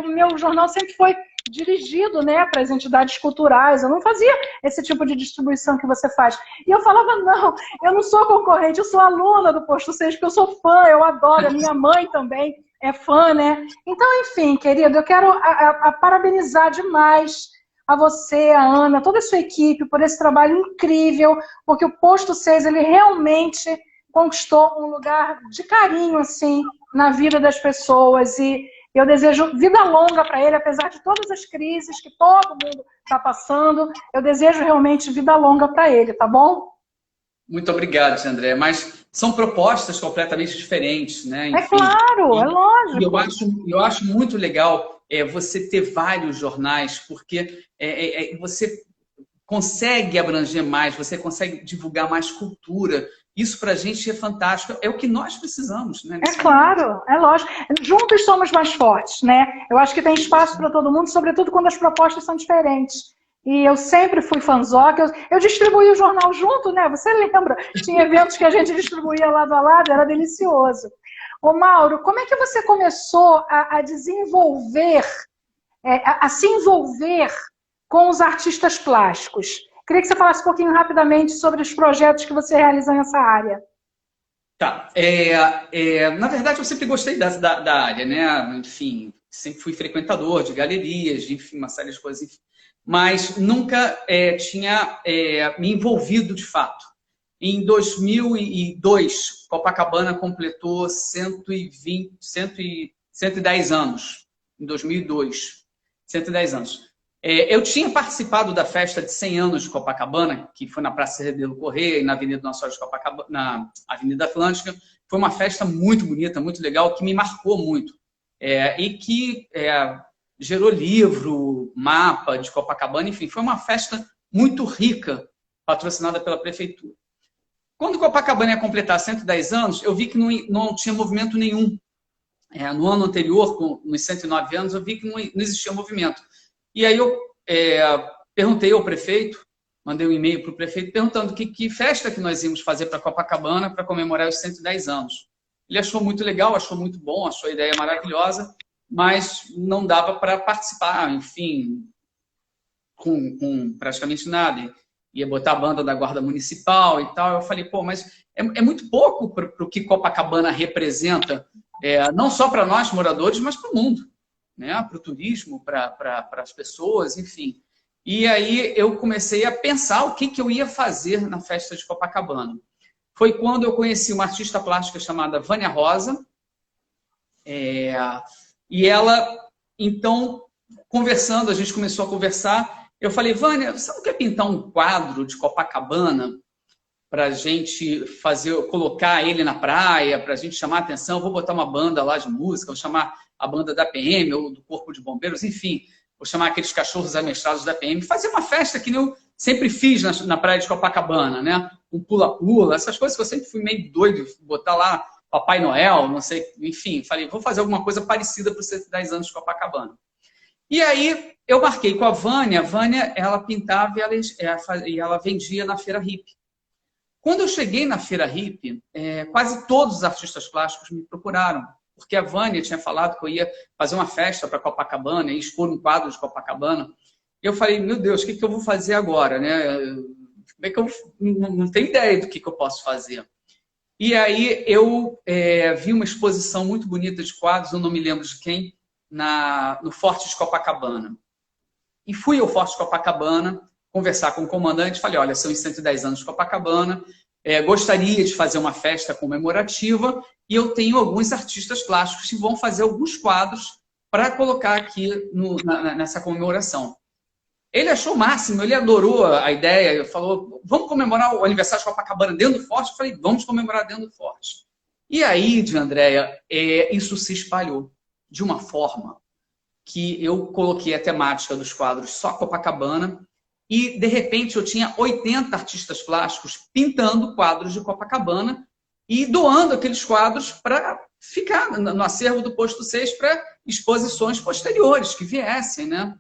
Meu jornal sempre foi dirigido, né, para as entidades culturais, eu não fazia esse tipo de distribuição que você faz. E eu falava, não, eu não sou concorrente, eu sou aluna do Posto 6, porque eu sou fã, eu adoro, a minha mãe também é fã, né? Então, enfim, querido, eu quero parabenizar demais a você, a Ana, toda a sua equipe por esse trabalho incrível, porque o Posto 6, ele realmente conquistou um lugar de carinho, assim, na vida das pessoas, e eu desejo vida longa para ele, apesar de todas as crises que todo mundo está passando, eu desejo realmente vida longa para ele, tá bom? Muito obrigado, André. Mas são propostas completamente diferentes, né? É Enfim, claro, é lógico. eu acho muito legal você ter vários jornais, porque você consegue abranger mais, você consegue divulgar mais cultura. Isso para a gente é fantástico. É o que nós precisamos, né? É claro, é lógico. Juntos somos mais fortes, né? Eu acho que tem espaço para todo mundo, sobretudo quando as propostas são diferentes. E eu sempre fui fanzoca. Eu distribuí o jornal junto, né? Você lembra? Tinha eventos que a gente distribuía lado a lado, era delicioso. Ô Mauro, como é que você começou a desenvolver, a se envolver com os artistas plásticos? Queria que você falasse um pouquinho rapidamente sobre os projetos que você realiza nessa área. Tá. Na verdade, eu sempre gostei da área, né? Enfim, sempre fui frequentador de galerias, de, enfim, uma série de coisas, enfim, mas nunca tinha me envolvido de fato. Em 2002, Copacabana completou 110 anos. Em 2002, 110 anos. Eu tinha participado da festa de 100 anos de Copacabana, que foi na Praça Rebelo Corrêa e na Avenida Nossa Senhora de Copacabana, na Avenida Atlântica. Foi uma festa muito bonita, muito legal, que me marcou muito. E que gerou livro, mapa de Copacabana, enfim, foi uma festa muito rica, patrocinada pela prefeitura. Quando Copacabana ia completar 110 anos, eu vi que não tinha movimento nenhum. No ano anterior, nos 109 anos, eu vi que não existia movimento. E aí eu perguntei ao prefeito, mandei um e-mail para o prefeito perguntando que festa que nós íamos fazer para Copacabana para comemorar os 110 anos. Ele achou muito legal, achou muito bom, achou a ideia maravilhosa, mas não dava para participar, enfim, com praticamente nada. Ia botar a banda da Guarda Municipal e tal. Eu falei, pô, mas é muito pouco para o que Copacabana representa, não só para nós moradores, mas para o mundo. Né, para o turismo, para as pessoas, enfim. E aí eu comecei a pensar o que eu ia fazer na festa de Copacabana. Foi quando eu conheci uma artista plástica chamada Vânia Rosa, e ela, então, conversando, a gente começou a conversar, eu falei, Vânia, você não quer pintar um quadro de Copacabana para a gente colocar ele na praia, para a gente chamar a atenção? Eu vou botar uma banda lá de música, vou chamar a banda da PM ou do Corpo de Bombeiros, enfim, vou chamar aqueles cachorros amestrados da PM, fazer uma festa que eu sempre fiz na praia de Copacabana, né? Um pula-pula, essas coisas que eu sempre fui meio doido, botar lá Papai Noel, não sei, enfim, falei, vou fazer alguma coisa parecida para os 110 anos de Copacabana. E aí eu marquei com a Vânia, ela pintava e ela vendia na Feira Hippie. Quando eu cheguei na Feira Hippie, quase todos os artistas plásticos me procuraram, porque a Vânia tinha falado que eu ia fazer uma festa para Copacabana e expor um quadro de Copacabana. Eu falei, meu Deus, o que eu vou fazer agora? Né? Como é que eu não tenho ideia do que eu posso fazer? E aí eu vi uma exposição muito bonita de quadros, eu não me lembro de quem, no Forte de Copacabana. e fui ao Forte Copacabana conversar com o comandante. Falei, olha, são os 110 anos de Copacabana, gostaria de fazer uma festa comemorativa e eu tenho alguns artistas plásticos que vão fazer alguns quadros para colocar aqui nessa comemoração. Ele achou o máximo, ele adorou a ideia, falou, vamos comemorar o aniversário de Copacabana dentro do Forte? Eu falei, vamos comemorar dentro do Forte. E aí, Andréia, isso se espalhou de uma forma que eu coloquei a temática dos quadros só Copacabana e, de repente, eu tinha 80 artistas plásticos pintando quadros de Copacabana e doando aqueles quadros para ficar no acervo do Posto 6 para exposições posteriores que viessem, né?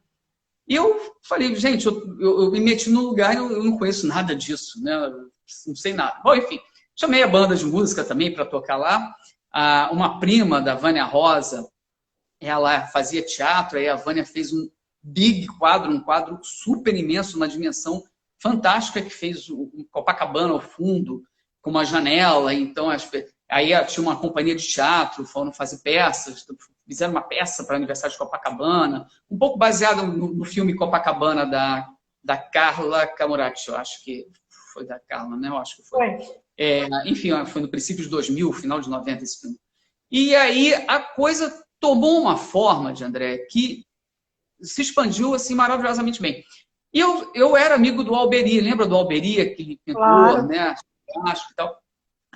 E eu falei, gente, eu me meti num lugar e eu não conheço nada disso, né? Não sei nada. Bom, enfim, chamei a banda de música também para tocar lá. Uma prima da Vânia Rosa, ela fazia teatro, aí a Vânia fez um big quadro, um quadro super imenso, uma dimensão fantástica, que fez o Copacabana ao fundo, com uma janela. Então, aí tinha uma companhia de teatro, foram fazer peças, fizeram uma peça para o aniversário de Copacabana, um pouco baseado no filme Copacabana da Carla Camurati, eu acho que foi da Carla, né? Eu acho que foi. Enfim, foi no princípio de 2000, final de 90 esse filme. E aí a coisa tomou uma forma, André, que se expandiu assim maravilhosamente bem. E eu era amigo do Alberi, lembra do Alberi, aquele pintor, claro, né? E tal.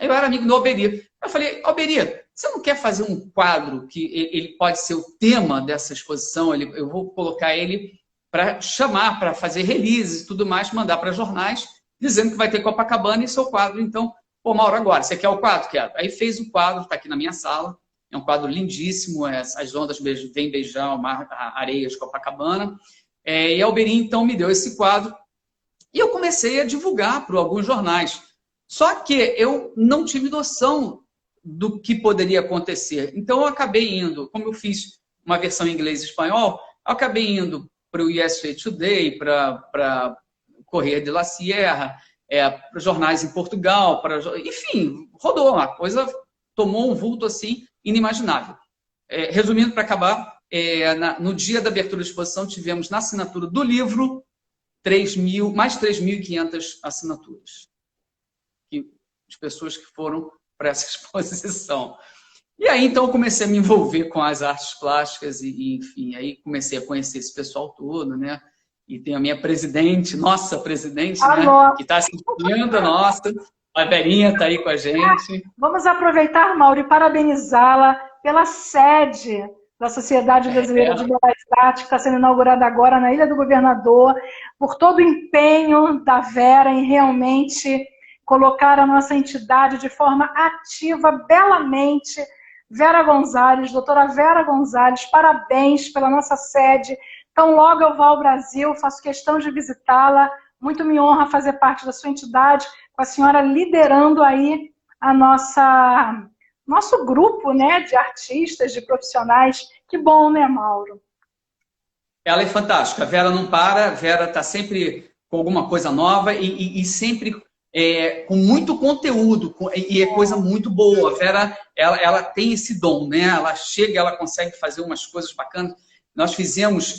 Eu era amigo do Alberi. Eu falei, Alberi, você não quer fazer um quadro que ele pode ser o tema dessa exposição? Eu vou colocar ele para chamar, para fazer releases e tudo mais, mandar para jornais, dizendo que vai ter Copacabana e seu quadro. Então, pô, Mauro, agora, você quer o quadro? Quero. Aí fez o quadro, está aqui na minha sala. É um quadro lindíssimo, as ondas vêm beijar o mar, a areia de Copacabana. E a Alberi, então, me deu esse quadro. E eu comecei a divulgar para alguns jornais. Só que eu não tive noção do que poderia acontecer. Então, eu acabei indo, como eu fiz uma versão em inglês e espanhol, eu acabei indo para o USA Today, para Correio de la Sierra, para jornais em Portugal, enfim, rodou. A coisa tomou um vulto assim inimaginável. Resumindo, para acabar, no dia da abertura da exposição, tivemos na assinatura do livro mais 3.500 assinaturas de pessoas que foram para essa exposição. E aí, então, eu comecei a me envolver com as artes plásticas e enfim, aí comecei a conhecer esse pessoal todo, né? E tem a minha presidente, nossa presidente, né? Que está assistindo, nossa, a Verinha está aí com a gente. Vamos aproveitar, Mauro, e parabenizá-la pela sede da Sociedade Brasileira de Belas Artes, que está sendo inaugurada agora na Ilha do Governador, por todo o empenho da Vera em realmente colocar a nossa entidade de forma ativa, belamente. Vera Gonzalez, doutora Vera Gonzalez, parabéns pela nossa sede. Então, logo eu vou ao Brasil, faço questão de visitá-la. Muito me honra fazer parte da sua entidade, com a senhora liderando aí a nosso grupo, né, de artistas, de profissionais. Que bom, né, Mauro? Ela é fantástica. A Vera não para, a Vera está sempre com alguma coisa nova e sempre com muito conteúdo, e é coisa muito boa. A Vera, ela tem esse dom, né? Ela chega, ela consegue fazer umas coisas bacanas. Nós fizemos,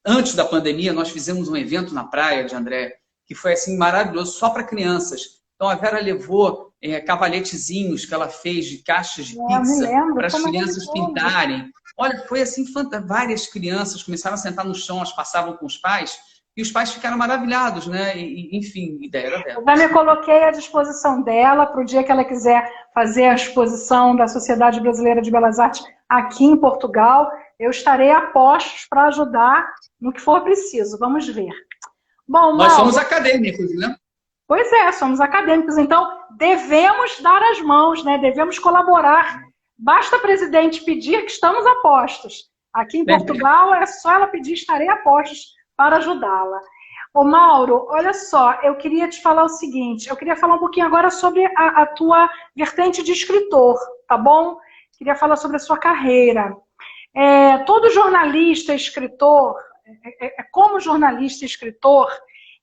antes da pandemia, nós fizemos um evento na praia de André, que foi assim maravilhoso, só para crianças. Então a Vera levou cavalhetezinhos que ela fez de caixas de pizza para as crianças pintarem. Olha, foi assim, várias crianças começaram a sentar no chão, elas passavam com os pais, e os pais ficaram maravilhados, né? Enfim, a ideia era dela. Eu já me coloquei à disposição dela para o dia que ela quiser fazer a exposição da Sociedade Brasileira de Belas Artes aqui em Portugal. Eu estarei a postos para ajudar no que for preciso. Vamos ver. Bom, nós somos acadêmicos, né? Pois é, somos acadêmicos. Então, devemos dar as mãos, né? Devemos colaborar. Basta a presidente pedir que estamos a postos. Aqui em Portugal, é só ela pedir, estarei a postos para ajudá-la. Ô, Mauro, olha só, eu queria te falar o seguinte, eu queria falar um pouquinho agora sobre a tua vertente de escritor, tá bom? Queria falar sobre a sua carreira. Todo jornalista, escritor, como jornalista e escritor,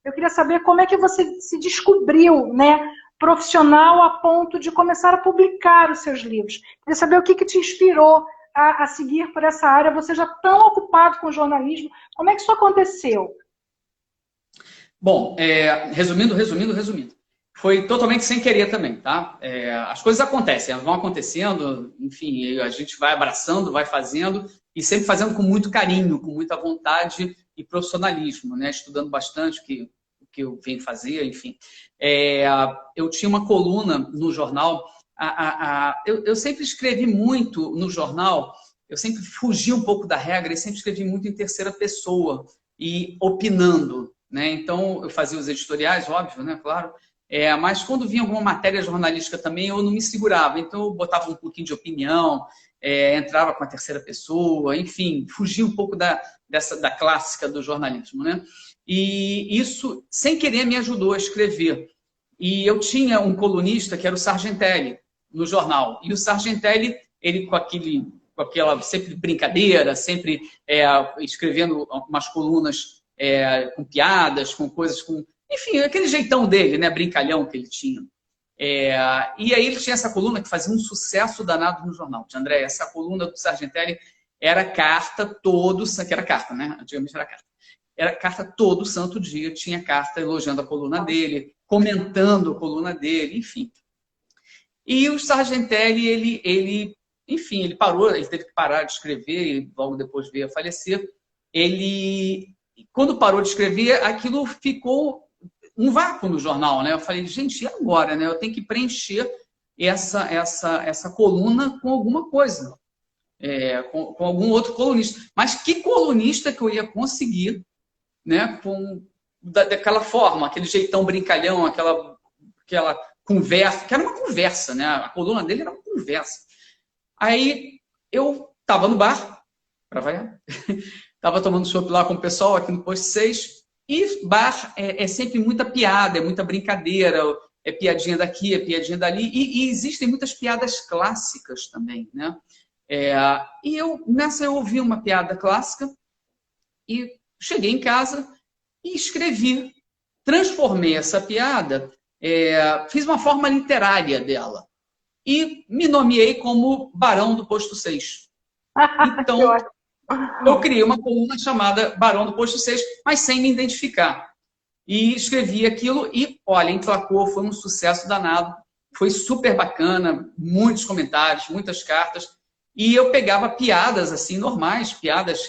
eu queria saber como é que você se descobriu, né, profissional a ponto de começar a publicar os seus livros. Queria saber o que te inspirou a seguir por essa área, você já tão ocupado com jornalismo? Como é que isso aconteceu? Bom, resumindo, foi totalmente sem querer também, tá? As coisas acontecem, elas vão acontecendo, enfim, a gente vai abraçando, vai fazendo, e sempre fazendo com muito carinho, com muita vontade e profissionalismo, né? Estudando bastante o que eu venho fazer, enfim. Eu tinha uma coluna no jornal, eu sempre escrevi muito no jornal, eu sempre fugi um pouco da regra e sempre escrevi muito em terceira pessoa e opinando, né? Então, eu fazia os editoriais, óbvio, né? Claro. Mas quando vinha alguma matéria jornalística também, eu não me segurava. Então, eu botava um pouquinho de opinião, entrava com a terceira pessoa, enfim, fugia um pouco da clássica do jornalismo, né? E isso, sem querer, me ajudou a escrever. E eu tinha um colunista que era o Sargentelli, no jornal. E o Sargentelli, ele com aquela sempre brincadeira, sempre escrevendo umas colunas com piadas, com coisas, enfim, aquele jeitão dele, né, brincalhão que ele tinha. E aí ele tinha essa coluna que fazia um sucesso danado no jornal. André, essa coluna do Sargentelli era carta que era carta, né? Antigamente era carta. Era carta todo santo dia, tinha carta elogiando a coluna dele, comentando a coluna dele, enfim. E o Sargentelli, enfim, ele parou, ele teve que parar de escrever e logo depois veio a falecer. Quando parou de escrever, aquilo ficou um vácuo no jornal, né? Eu falei, gente, e agora, né? Eu tenho que preencher essa coluna com alguma coisa, com algum outro colunista. Mas que colunista que eu ia conseguir, né? Daquela forma, aquele jeitão brincalhão, aquela conversa, que era uma conversa, né? A coluna dele era uma conversa. Aí eu estava no bar, para variar, estava tomando chopp lá com o pessoal aqui no Posto 6, e bar é sempre muita piada, é muita brincadeira, é piadinha daqui, é piadinha dali, e existem muitas piadas clássicas também, né? E nessa eu ouvi uma piada clássica e cheguei em casa e escrevi, transformei essa piada, fiz uma forma literária dela e me nomeei como Barão do Posto 6. Então, eu criei uma coluna chamada Barão do Posto 6, mas sem me identificar. E escrevi aquilo e, olha, emplacou, foi um sucesso danado. Foi super bacana, muitos comentários, muitas cartas. E eu pegava piadas assim normais, piadas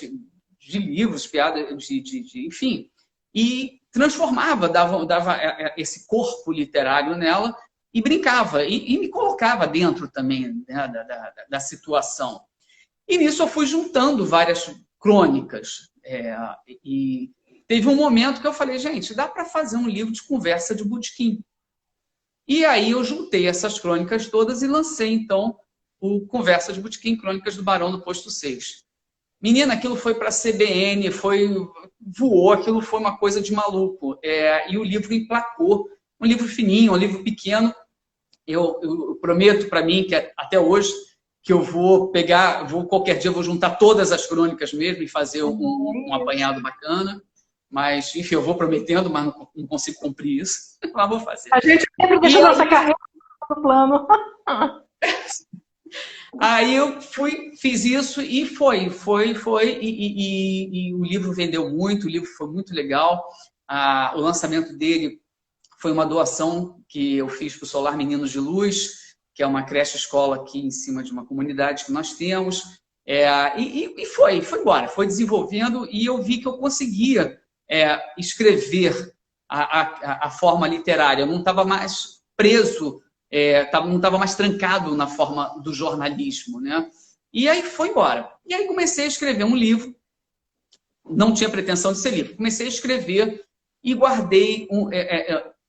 de livros, piadas enfim, e transformava, dava esse corpo literário nela e brincava. E me colocava dentro também, né, da situação. E nisso eu fui juntando várias crônicas. E teve um momento que eu falei, gente, dá para fazer um livro de conversa de botequim. E aí eu juntei essas crônicas todas e lancei, então, o Conversa de Botequim, Crônicas do Barão do Posto 6. Menina, aquilo foi para a CBN, voou, aquilo foi uma coisa de maluco. E o livro emplacou. Um livro fininho, um livro pequeno. Eu prometo para mim que até hoje que eu vou pegar, qualquer dia eu vou juntar todas as crônicas mesmo e fazer um apanhado bacana. Mas, enfim, eu vou prometendo, mas não consigo cumprir isso. Mas vou fazer. A gente sempre deixa nossa carreira no plano. Aí eu fiz isso e foi. E o livro vendeu muito, o livro foi muito legal. O lançamento dele foi uma doação que eu fiz para o Solar Meninos de Luz, que é uma creche-escola aqui em cima de uma comunidade que nós temos. E foi embora, foi desenvolvendo e eu vi que eu conseguia escrever a forma literária. Eu não estava mais preso, não estava mais trancado na forma do jornalismo, né? E aí foi embora. E aí comecei a escrever um livro, não tinha pretensão de ser livro, comecei a escrever e guardei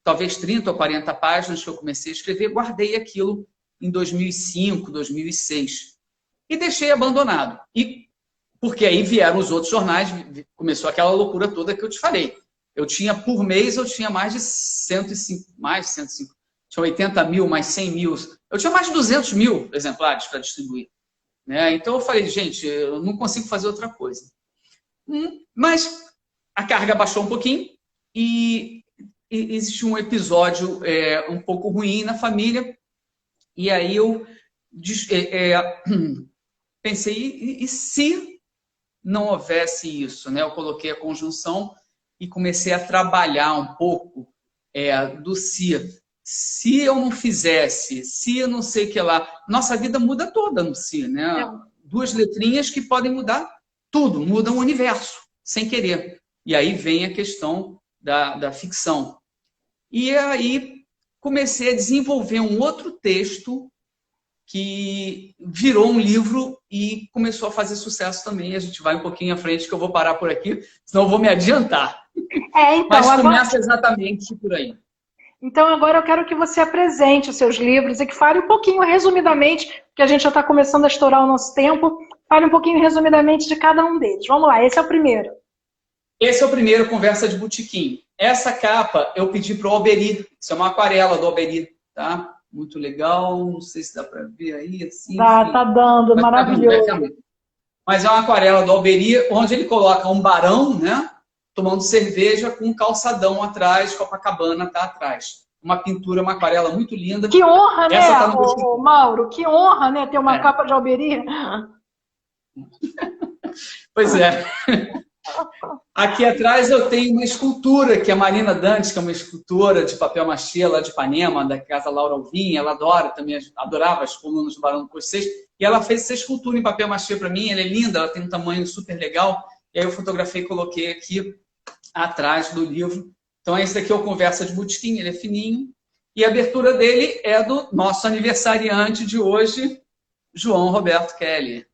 talvez 30 ou 40 páginas que eu comecei a escrever, guardei aquilo em 2005, 2006 e deixei abandonado. Porque aí vieram os outros jornais, começou aquela loucura toda que eu te falei. Por mês, eu tinha mais de 105, tinha 80 mil, mais 100 mil. Eu tinha mais de 200 mil exemplares para distribuir. Né? Então eu falei, gente, eu não consigo fazer outra coisa. Mas a carga baixou um pouquinho e existe um episódio um pouco ruim na família. E aí eu pensei, e se não houvesse isso, né? Eu coloquei a conjunção e comecei a trabalhar um pouco do se. Se eu não fizesse, se eu não sei o que lá, nossa vida muda toda no se, né? Duas letrinhas que podem mudar tudo, mudam o universo, sem querer. E aí vem a questão da ficção. E aí comecei a desenvolver um outro texto que virou um livro e começou a fazer sucesso também. A gente vai um pouquinho à frente, que eu vou parar por aqui, senão eu vou me adiantar. Então, Mas começa exatamente por aí. Então, agora eu quero que você apresente os seus livros e que fale um pouquinho, resumidamente, porque a gente já está começando a estourar o nosso tempo, fale um pouquinho, resumidamente, de cada um deles. Vamos lá, esse é o primeiro. Esse é o primeiro, Conversa de Botequim. Essa capa eu pedi para o Alberi, isso é uma aquarela do Alberi, tá? Muito legal, não sei se dá para ver aí, assim. Tá dando, maravilhoso. Mas é uma aquarela do Alberi, onde ele coloca um barão, né? Tomando cerveja com um calçadão atrás, Copacabana está atrás. Uma pintura, uma aquarela muito linda. Que honra, né, Mauro? Que honra, né, ter uma capa de Alberi. Pois é. Aqui atrás eu tenho uma escultura, que é a Marina Dantes, que é uma escultora de papel machê lá de Ipanema, da casa Laura Alvim. Ela adora também, adorava as colunas do Barão do Poço. E ela fez essa escultura em papel machê para mim. Ela é linda, ela tem um tamanho super legal. E aí eu fotografei e coloquei aqui atrás do livro. Então esse daqui é o Conversa de Botequim, ele é fininho. E a abertura dele é do nosso aniversariante de hoje, João Roberto Kelly.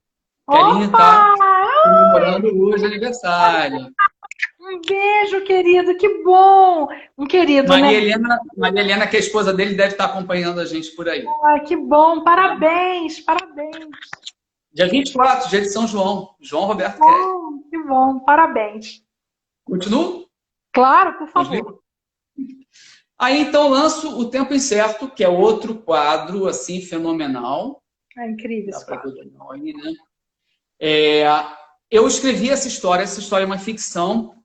Kelly está comemorando hoje aniversário. Um beijo, querido, que bom! Um querido, Maria Helena, que é a esposa dele, deve estar acompanhando a gente por aí. Ai, que bom, parabéns, parabéns. Dia 24, dia de São João, João Roberto Kelly. Que bom, parabéns. Continuo? Claro, por favor. Aí, então, lanço O Tempo Incerto, que é outro quadro, assim, fenomenal. É incrível esse quadro. Né? Eu escrevi essa história é uma ficção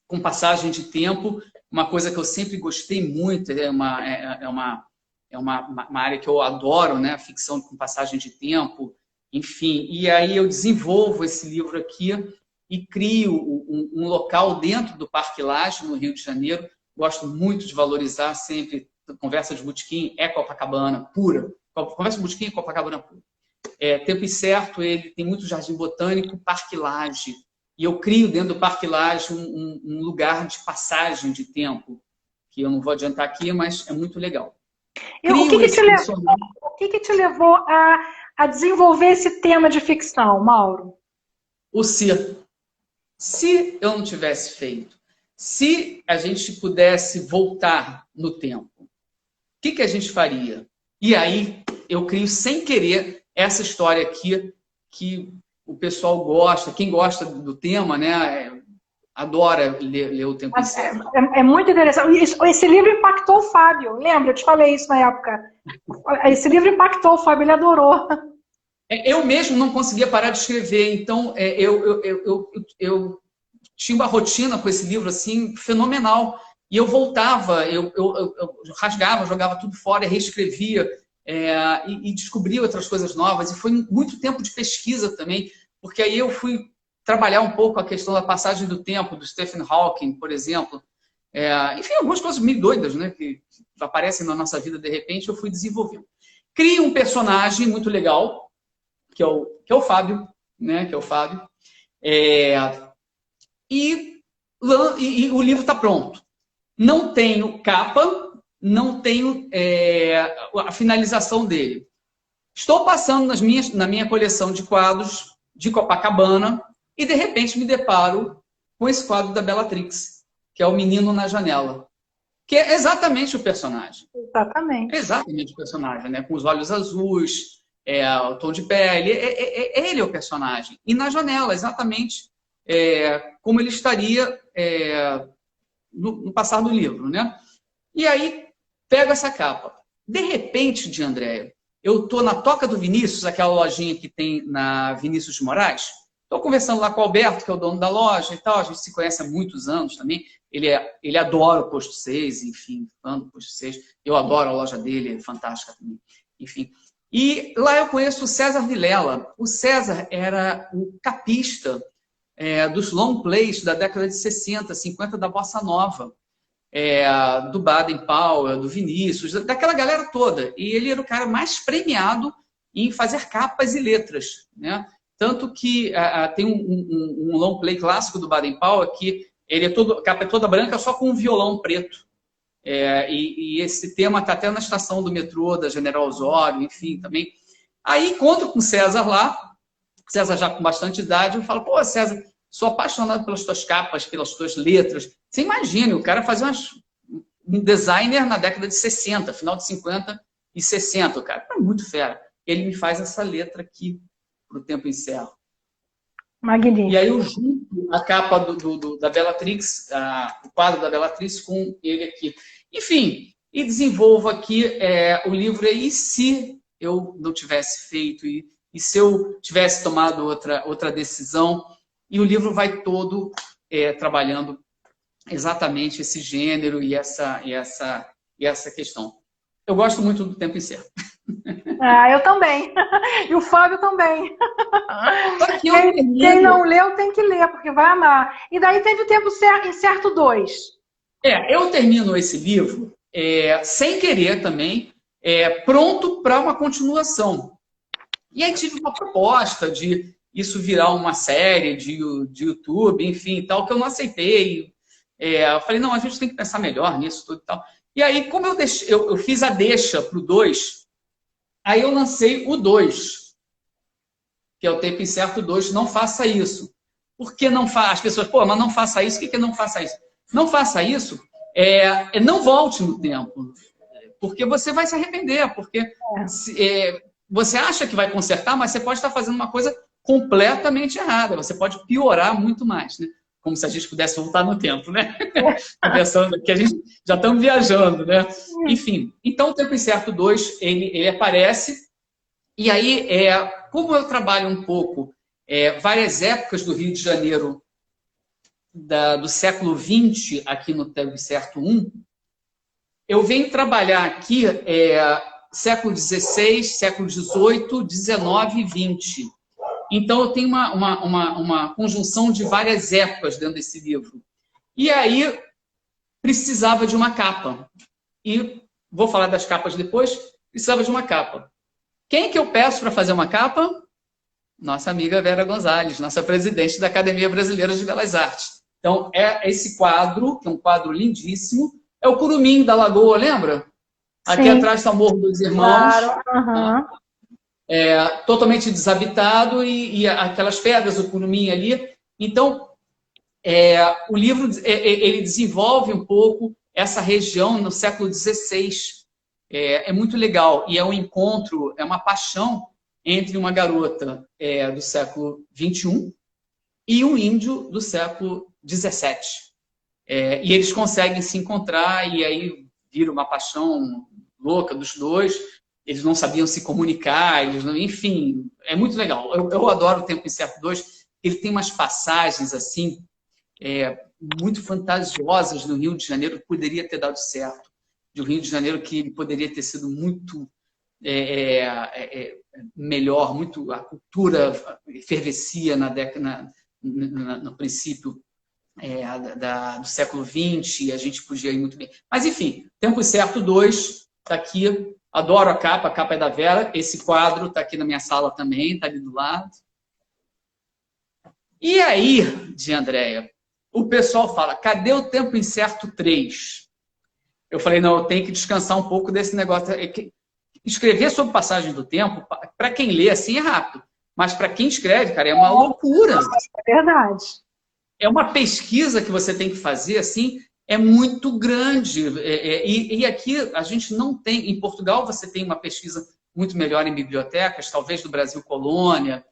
com passagem de tempo, uma coisa que eu sempre gostei muito, é uma área que eu adoro, né? Ficção com passagem de tempo, enfim. E aí eu desenvolvo esse livro aqui e crio um local dentro do Parque Lage, no Rio de Janeiro. Gosto muito de valorizar sempre. Conversa de Botequim é Copacabana pura. Conversa de Botequim é Copacabana pura. Tempo Incerto, ele tem muito jardim botânico, Parque Lage. E eu crio dentro do Parque Lage um lugar de passagem de tempo, que eu não vou adiantar aqui, mas é muito legal. O que te levou a desenvolver esse tema de ficção, Mauro? O se. Se eu não tivesse feito, se a gente pudesse voltar no tempo, o que a gente faria? E aí eu crio sem querer essa história aqui que o pessoal gosta, quem gosta do tema, né, adora ler O Tempo Incerto. É muito interessante. Esse livro impactou o Fábio, lembra? Eu te falei isso na época. Esse livro impactou o Fábio, ele adorou. Eu mesmo não conseguia parar de escrever, então eu tinha uma rotina com esse livro assim fenomenal. E eu voltava, eu rasgava, jogava tudo fora, reescrevia e descobria outras coisas novas. E foi muito tempo de pesquisa também, porque aí eu fui trabalhar um pouco a questão da passagem do tempo, do Stephen Hawking, por exemplo. Enfim, algumas coisas meio doidas, né, que aparecem na nossa vida de repente, eu fui desenvolvendo. Crio um personagem muito legal, que é o Fábio, né? Que é o Fábio. E o livro está pronto. Não tenho capa, não tenho a finalização dele. Estou passando na minha coleção de quadros de Copacabana e, de repente, me deparo com esse quadro da Bellatrix, que é o Menino na Janela, que é exatamente o personagem. Exatamente. É exatamente o personagem, né? Com os olhos azuis, o tom de pele, ele é o personagem. E na janela, exatamente como ele estaria no passar do livro, né? E aí, pego essa capa. De repente, de Andréia, eu estou na Toca do Vinícius, aquela lojinha que tem na Vinícius de Moraes. Estou conversando lá com o Alberto, que é o dono da loja e tal. A gente se conhece há muitos anos também. Ele adora o Posto 6, enfim, fã do Posto 6. Eu adoro a loja dele, é fantástica também. Enfim. E lá eu conheço o César Vilela. O César era o capista dos long plays da década de 60, 50 da Bossa Nova, do Baden Powell, do Vinícius, daquela galera toda. E ele era o cara mais premiado em fazer capas e letras, né? Tanto que tem um long play clássico do Baden Powell que ele a capa é toda branca só com um violão preto. E esse tema está até na estação do metrô da General Osório, enfim, também. Aí encontro com o César lá, César já com bastante idade, eu falo, pô, César, sou apaixonado pelas tuas capas, pelas tuas letras. Você imagina, o cara fazia um designer na década de 60, final de 50 e 60, o cara é muito fera. Ele me faz essa letra aqui, para o Tempo Incerto. Magnífico. E aí eu junto a capa da Bellatrix, o quadro da Bellatrix com ele aqui. Enfim, e desenvolvo aqui o livro. E se eu não tivesse feito, e se eu tivesse tomado outra decisão, e o livro vai todo trabalhando exatamente esse gênero e essa questão. Eu gosto muito do Tempo Incerto. Eu também. E o Fábio também. Quem não leu tem que ler, porque vai amar. E daí teve o Tempo Incerto 2. Eu termino esse livro, sem querer também, pronto para uma continuação. E aí tive uma proposta de isso virar uma série de YouTube, enfim, tal, que eu não aceitei. Eu falei, não, a gente tem que pensar melhor nisso tudo e tal. E aí, como eu fiz a deixa para o 2, aí eu lancei o 2, que é o Tempo Incerto 2, Não Faça Isso. Por que não faça? As pessoas, pô, mas não faça isso, o que é não faça isso? Não faça isso, não volte no tempo, porque você vai se arrepender, porque você acha que vai consertar, mas você pode estar fazendo uma coisa completamente errada, você pode piorar muito mais, né? Como se a gente pudesse voltar no tempo, né? Pensando que a gente já estamos viajando, né? Enfim, então o Tempo Incerto 2, ele aparece, e aí, como eu trabalho um pouco várias épocas do Rio de Janeiro do século XX, aqui no Tempo Incerto 1, eu venho trabalhar aqui século XVI, século XVIII, XIX e XX. Então, eu tenho uma conjunção de várias épocas dentro desse livro. E aí, precisava de uma capa. E vou falar das capas depois. Precisava de uma capa. Quem que eu peço para fazer uma capa? Nossa amiga Vera Gonzalez, nossa presidente da Academia Brasileira de Belas Artes. Então, esse quadro, que é um quadro lindíssimo. É o Curumim da Lagoa, lembra? Sim. Aqui atrás está o Morro dos Irmãos. Claro. Uhum. Totalmente desabitado e aquelas pedras, o Curumim ali. Então, o livro ele desenvolve um pouco essa região no século XVI. É muito legal. E é um encontro, é uma paixão entre uma garota do século XXI e um índio do século XVII. E eles conseguem se encontrar e aí vira uma paixão louca dos dois. Eles não sabiam se comunicar, enfim, é muito legal. Eu adoro o Tempo Incerto 2. Ele tem umas passagens assim muito fantasiosas no Rio de Janeiro que poderia ter dado certo. De um Rio de Janeiro que poderia ter sido muito melhor, muito a cultura efervescia na década, no princípio do século XX, a gente podia ir muito bem. Mas, enfim, Tempo Incerto 2 está aqui. Adoro a capa é da Vera. Esse quadro está aqui na minha sala também, está ali do lado. E aí, de Andréia, o pessoal fala, cadê o Tempo Incerto 3? Eu falei, não, eu tenho que descansar um pouco desse negócio. Escrever sobre passagem do tempo, para quem lê assim é rápido, mas para quem escreve, cara, é uma loucura. É verdade. É uma pesquisa que você tem que fazer, assim, é muito grande. E aqui a gente não tem... Em Portugal você tem uma pesquisa muito melhor em bibliotecas, talvez do Brasil Colônia,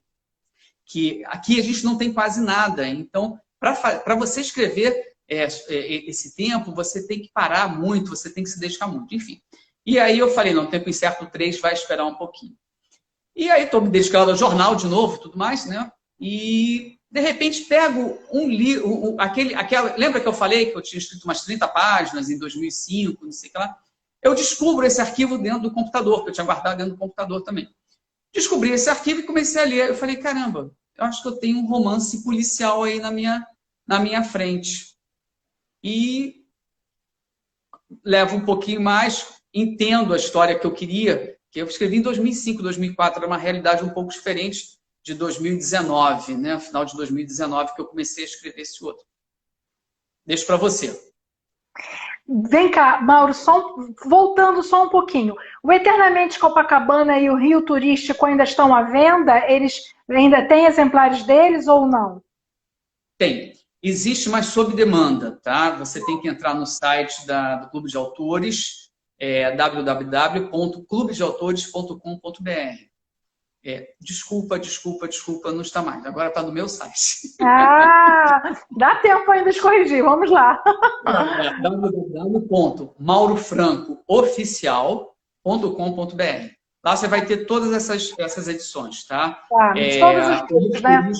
que aqui a gente não tem quase nada. Então, para você escrever esse tempo, você tem que parar muito, você tem que se dedicar muito, enfim. E aí eu falei, não, Tempo Incerto 3 vai esperar um pouquinho. E aí estou me dedicando ao jornal de novo, tudo mais, né? E... de repente, pego um livro, lembra que eu falei que eu tinha escrito umas 30 páginas em 2005, não sei o que lá? eu descubro esse arquivo dentro do computador, que eu tinha guardado dentro do computador também. Descobri esse arquivo e comecei a ler. Eu falei, caramba, eu acho que eu tenho um romance policial aí na minha frente. E levo um pouquinho mais, entendo a história que eu queria, que eu escrevi em 2005, 2004, era uma realidade um pouco diferente de 2019, né? Final de 2019 que eu comecei a escrever esse outro. Deixo para você. Vem cá, Mauro, voltando só um pouquinho. O Eternamente Copacabana e o Rio Turístico ainda estão à venda? Eles ainda têm exemplares deles ou não? Tem. Existe, mas sob demanda, tá? Você tem que entrar no site do Clube de Autores, www.clubedeautores.com.br. Desculpa, não está mais. Agora está no meu site. Dá tempo ainda de corrigir. Vamos lá. www.maurofrancooficial.com.br. Lá você vai ter todas essas edições, tá? Todos os tipos, né?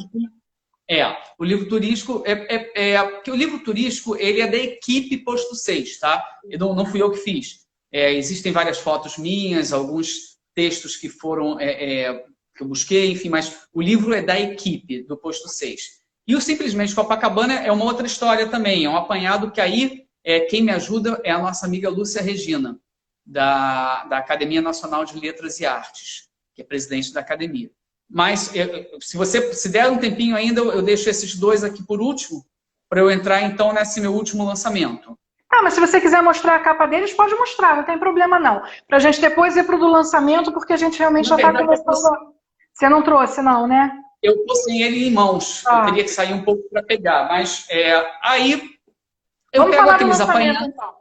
O livro turístico porque o livro turístico ele é da equipe Posto 6, tá? Não fui eu que fiz. Existem várias fotos minhas, alguns textos que foram que eu busquei, enfim, mas o livro é da equipe do Posto 6. E o Simplesmente Copacabana é uma outra história também, é um apanhado que aí quem me ajuda é a nossa amiga Lúcia Regina, da Academia Nacional de Letras e Artes, que é presidente da academia. Mas, se der um tempinho ainda, eu deixo esses dois aqui por último, para eu entrar, então, nesse meu último lançamento. Mas se você quiser mostrar a capa deles, pode mostrar, não tem problema não. Para a gente depois ir para o do lançamento, porque a gente realmente já está começando. Você não trouxe, não, né? Eu estou sem ele em mãos. Eu teria que sair um pouco para pegar. Mas aí eu pego aqueles apanhados. Então.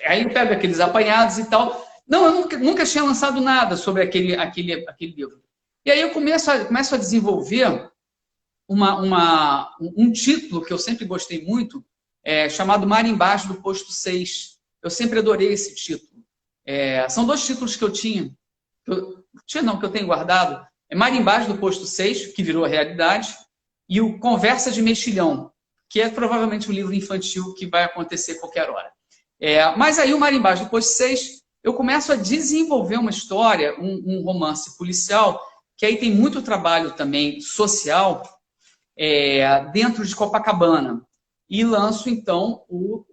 Aí eu pego aqueles apanhados e tal. Não, eu nunca tinha lançado nada sobre aquele livro. E aí eu começo a desenvolver um título que eu sempre gostei muito, chamado Mar Embaixo do Posto 6. Eu sempre adorei esse título. São dois títulos que eu tinha. Que eu tenho guardado. Mar Embaixo do Posto 6, que virou a realidade, e o Conversa de Mexilhão, que é provavelmente um livro infantil que vai acontecer qualquer hora. Mas aí o Mar Embaixo do Posto 6, eu começo a desenvolver uma história, um romance policial, que aí tem muito trabalho também social dentro de Copacabana. E lanço, então, o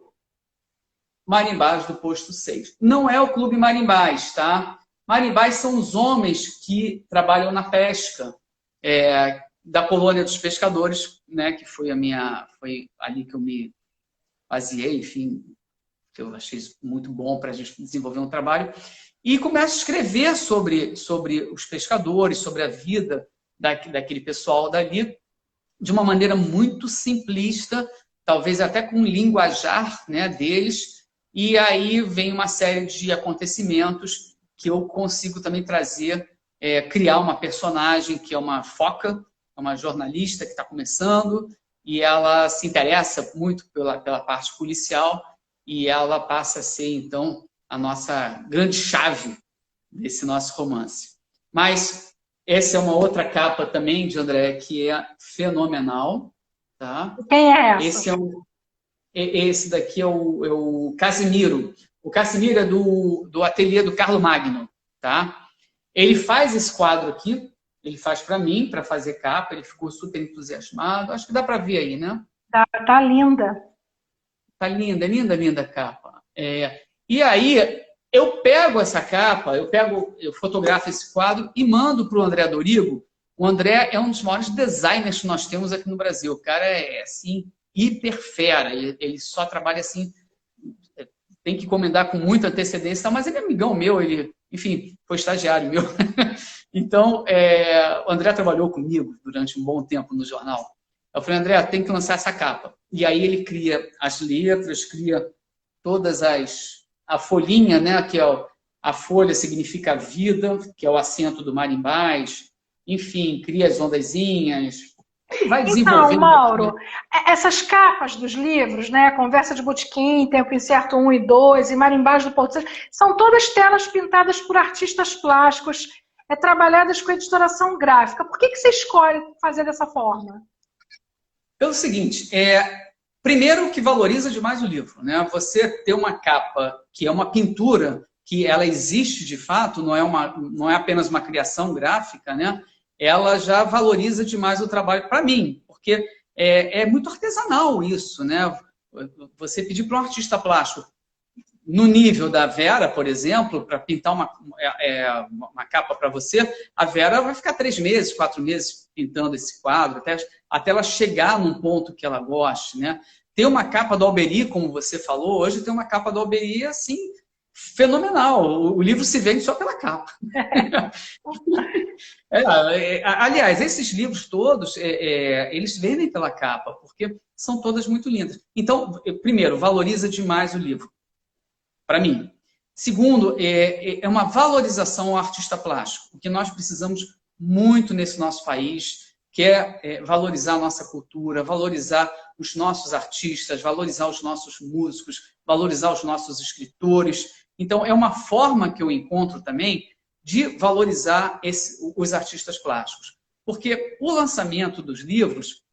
Marimbás do Posto 6. Não é o Clube Marimbás, tá? Marimbás são os homens que trabalham na pesca da colônia dos pescadores, né? Que foi ali que eu me baseei, enfim, que eu achei muito bom para a gente desenvolver um trabalho. E começo a escrever sobre os pescadores, sobre a vida daquele pessoal dali, de uma maneira muito simplista, talvez até com o linguajar, né, deles. E aí vem uma série de acontecimentos que eu consigo também trazer, criar uma personagem que é uma foca, uma jornalista que está começando, e ela se interessa muito pela parte policial, e ela passa a ser, então, a nossa grande chave desse nosso romance. Mas essa é uma outra capa também de André, que é fenomenal. Tá? Quem é essa? Esse daqui é o Casimiro. O Casimiro é do ateliê do Carlo Magno. Tá? Ele faz esse quadro aqui, ele faz para mim, para fazer capa, ele ficou super entusiasmado. Acho que dá para ver aí, né? Tá linda. Tá linda, linda, linda a capa. E aí, eu pego essa capa, eu fotografo esse quadro e mando para o André Dorigo. O André é um dos maiores designers que nós temos aqui no Brasil. O cara é, assim, hiper fera. Ele só trabalha assim, tem que encomendar com muita antecedência, mas ele é amigão meu, ele, enfim, foi estagiário meu. Então, o André trabalhou comigo durante um bom tempo no jornal. Eu falei, André, tem que lançar essa capa. E aí ele cria as letras, cria todas a folhinha, né, que a folha significa vida, que é o acento do Marimbás, enfim, cria as ondazinhas, vai desenvolvendo. Então, Mauro, essas capas dos livros, né, Conversa de Botequim, Tempo Incerto 1 e 2, e Marimbás do Porto 6, são todas telas pintadas por artistas plásticos, trabalhadas com editoração gráfica. Por que você escolhe fazer dessa forma? Pelo seguinte, Primeiro que valoriza demais o livro, né? Você ter uma capa que é uma pintura, que ela existe de fato, não é apenas uma criação gráfica, né? Ela já valoriza demais o trabalho para mim, porque é muito artesanal isso, né? Você pedir para um artista plástico, no nível da Vera, por exemplo, para pintar uma capa para você, a Vera vai ficar 3 meses, 4 meses pintando esse quadro, até ela chegar num ponto que ela goste, né? Tem uma capa do Alberi, como você falou, hoje tem uma capa do Alberi, assim, fenomenal. O livro se vende só pela capa. Aliás, esses livros todos, eles vendem pela capa, porque são todas muito lindas. Então, primeiro, valoriza demais o livro, para mim. Segundo, é uma valorização ao artista plástico, o que nós precisamos muito nesse nosso país, que é valorizar a nossa cultura, valorizar os nossos artistas, valorizar os nossos músicos, valorizar os nossos escritores. Então, é uma forma que eu encontro também de valorizar os artistas plásticos. Porque o lançamento dos livros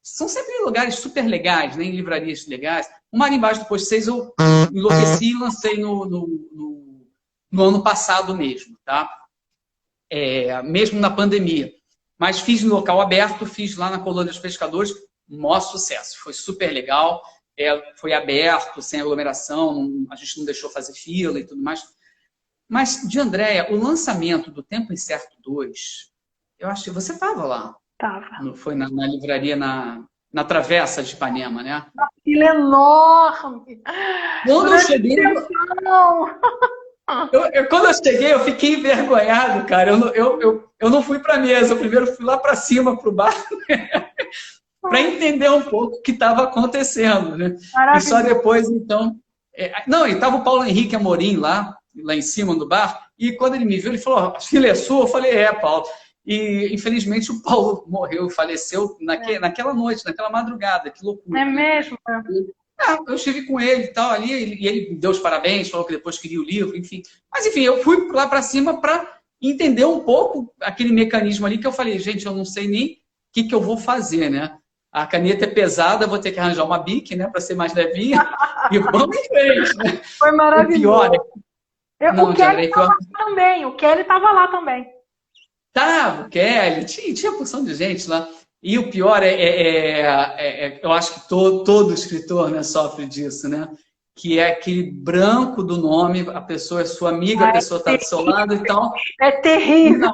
são sempre em lugares super legais, né? Em livrarias legais. O Marimbás do Posto 6 eu enlouqueci e lancei no ano passado mesmo, tá? Mesmo na pandemia. Mas fiz no local aberto, fiz lá na Colônia dos Pescadores, maior sucesso. Foi super legal, foi aberto, sem aglomeração, a gente não deixou fazer fila e tudo mais. Mas, de Andréia, o lançamento do Tempo Incerto 2, eu acho que você estava lá. Estava. Foi na livraria, na Travessa de Ipanema, né? Uma fila enorme. Quando eu cheguei... Quando eu cheguei, eu fiquei envergonhado, cara. Eu não fui para a mesa, eu primeiro fui lá para cima, para o bar, para entender um pouco o que estava acontecendo, né? E só depois, então... Não, e estava o Paulo Henrique Amorim lá em cima no bar, e quando ele me viu, ele falou, a filha é sua? Eu falei, Paulo. E, infelizmente, o Paulo morreu, faleceu naquela noite, naquela madrugada. Que loucura. É mesmo? Eu estive com ele e tal ali, e ele me deu os parabéns, falou que depois queria o livro, enfim. Mas, enfim, eu fui lá para cima para entender um pouco aquele mecanismo ali que eu falei, gente, eu não sei nem o que eu vou fazer, né? A caneta é pesada, vou ter que arranjar uma Bic, né, para ser mais levinha, e vamos em frente, né? Foi maravilhoso. O Kelly estava lá também, o Kelly estava lá também. Tava, o Kelly, tinha porção de gente lá. E o pior eu acho que todo escritor, né, sofre disso, né? Que é aquele branco do nome, a pessoa é sua amiga, a pessoa está do seu lado e tal. É terrível.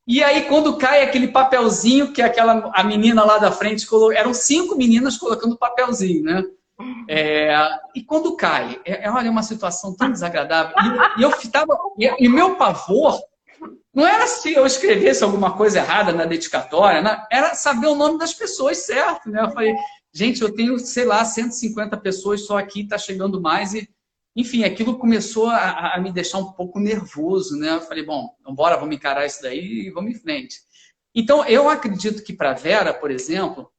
E aí, quando cai aquele papelzinho, que a menina lá da frente colocou, eram 5 meninas colocando papelzinho, né? E quando cai, olha, é uma situação tão desagradável. E meu pavor não era se eu escrevesse alguma coisa errada na dedicatória, era saber o nome das pessoas certo, né? Eu falei, gente, eu tenho, sei lá, 150 pessoas só aqui, está chegando mais. E, enfim, aquilo começou a me deixar um pouco nervoso, né? Eu falei, bom, então bora, vamos encarar isso daí e vamos em frente. Então, eu acredito que para a Vera, por exemplo,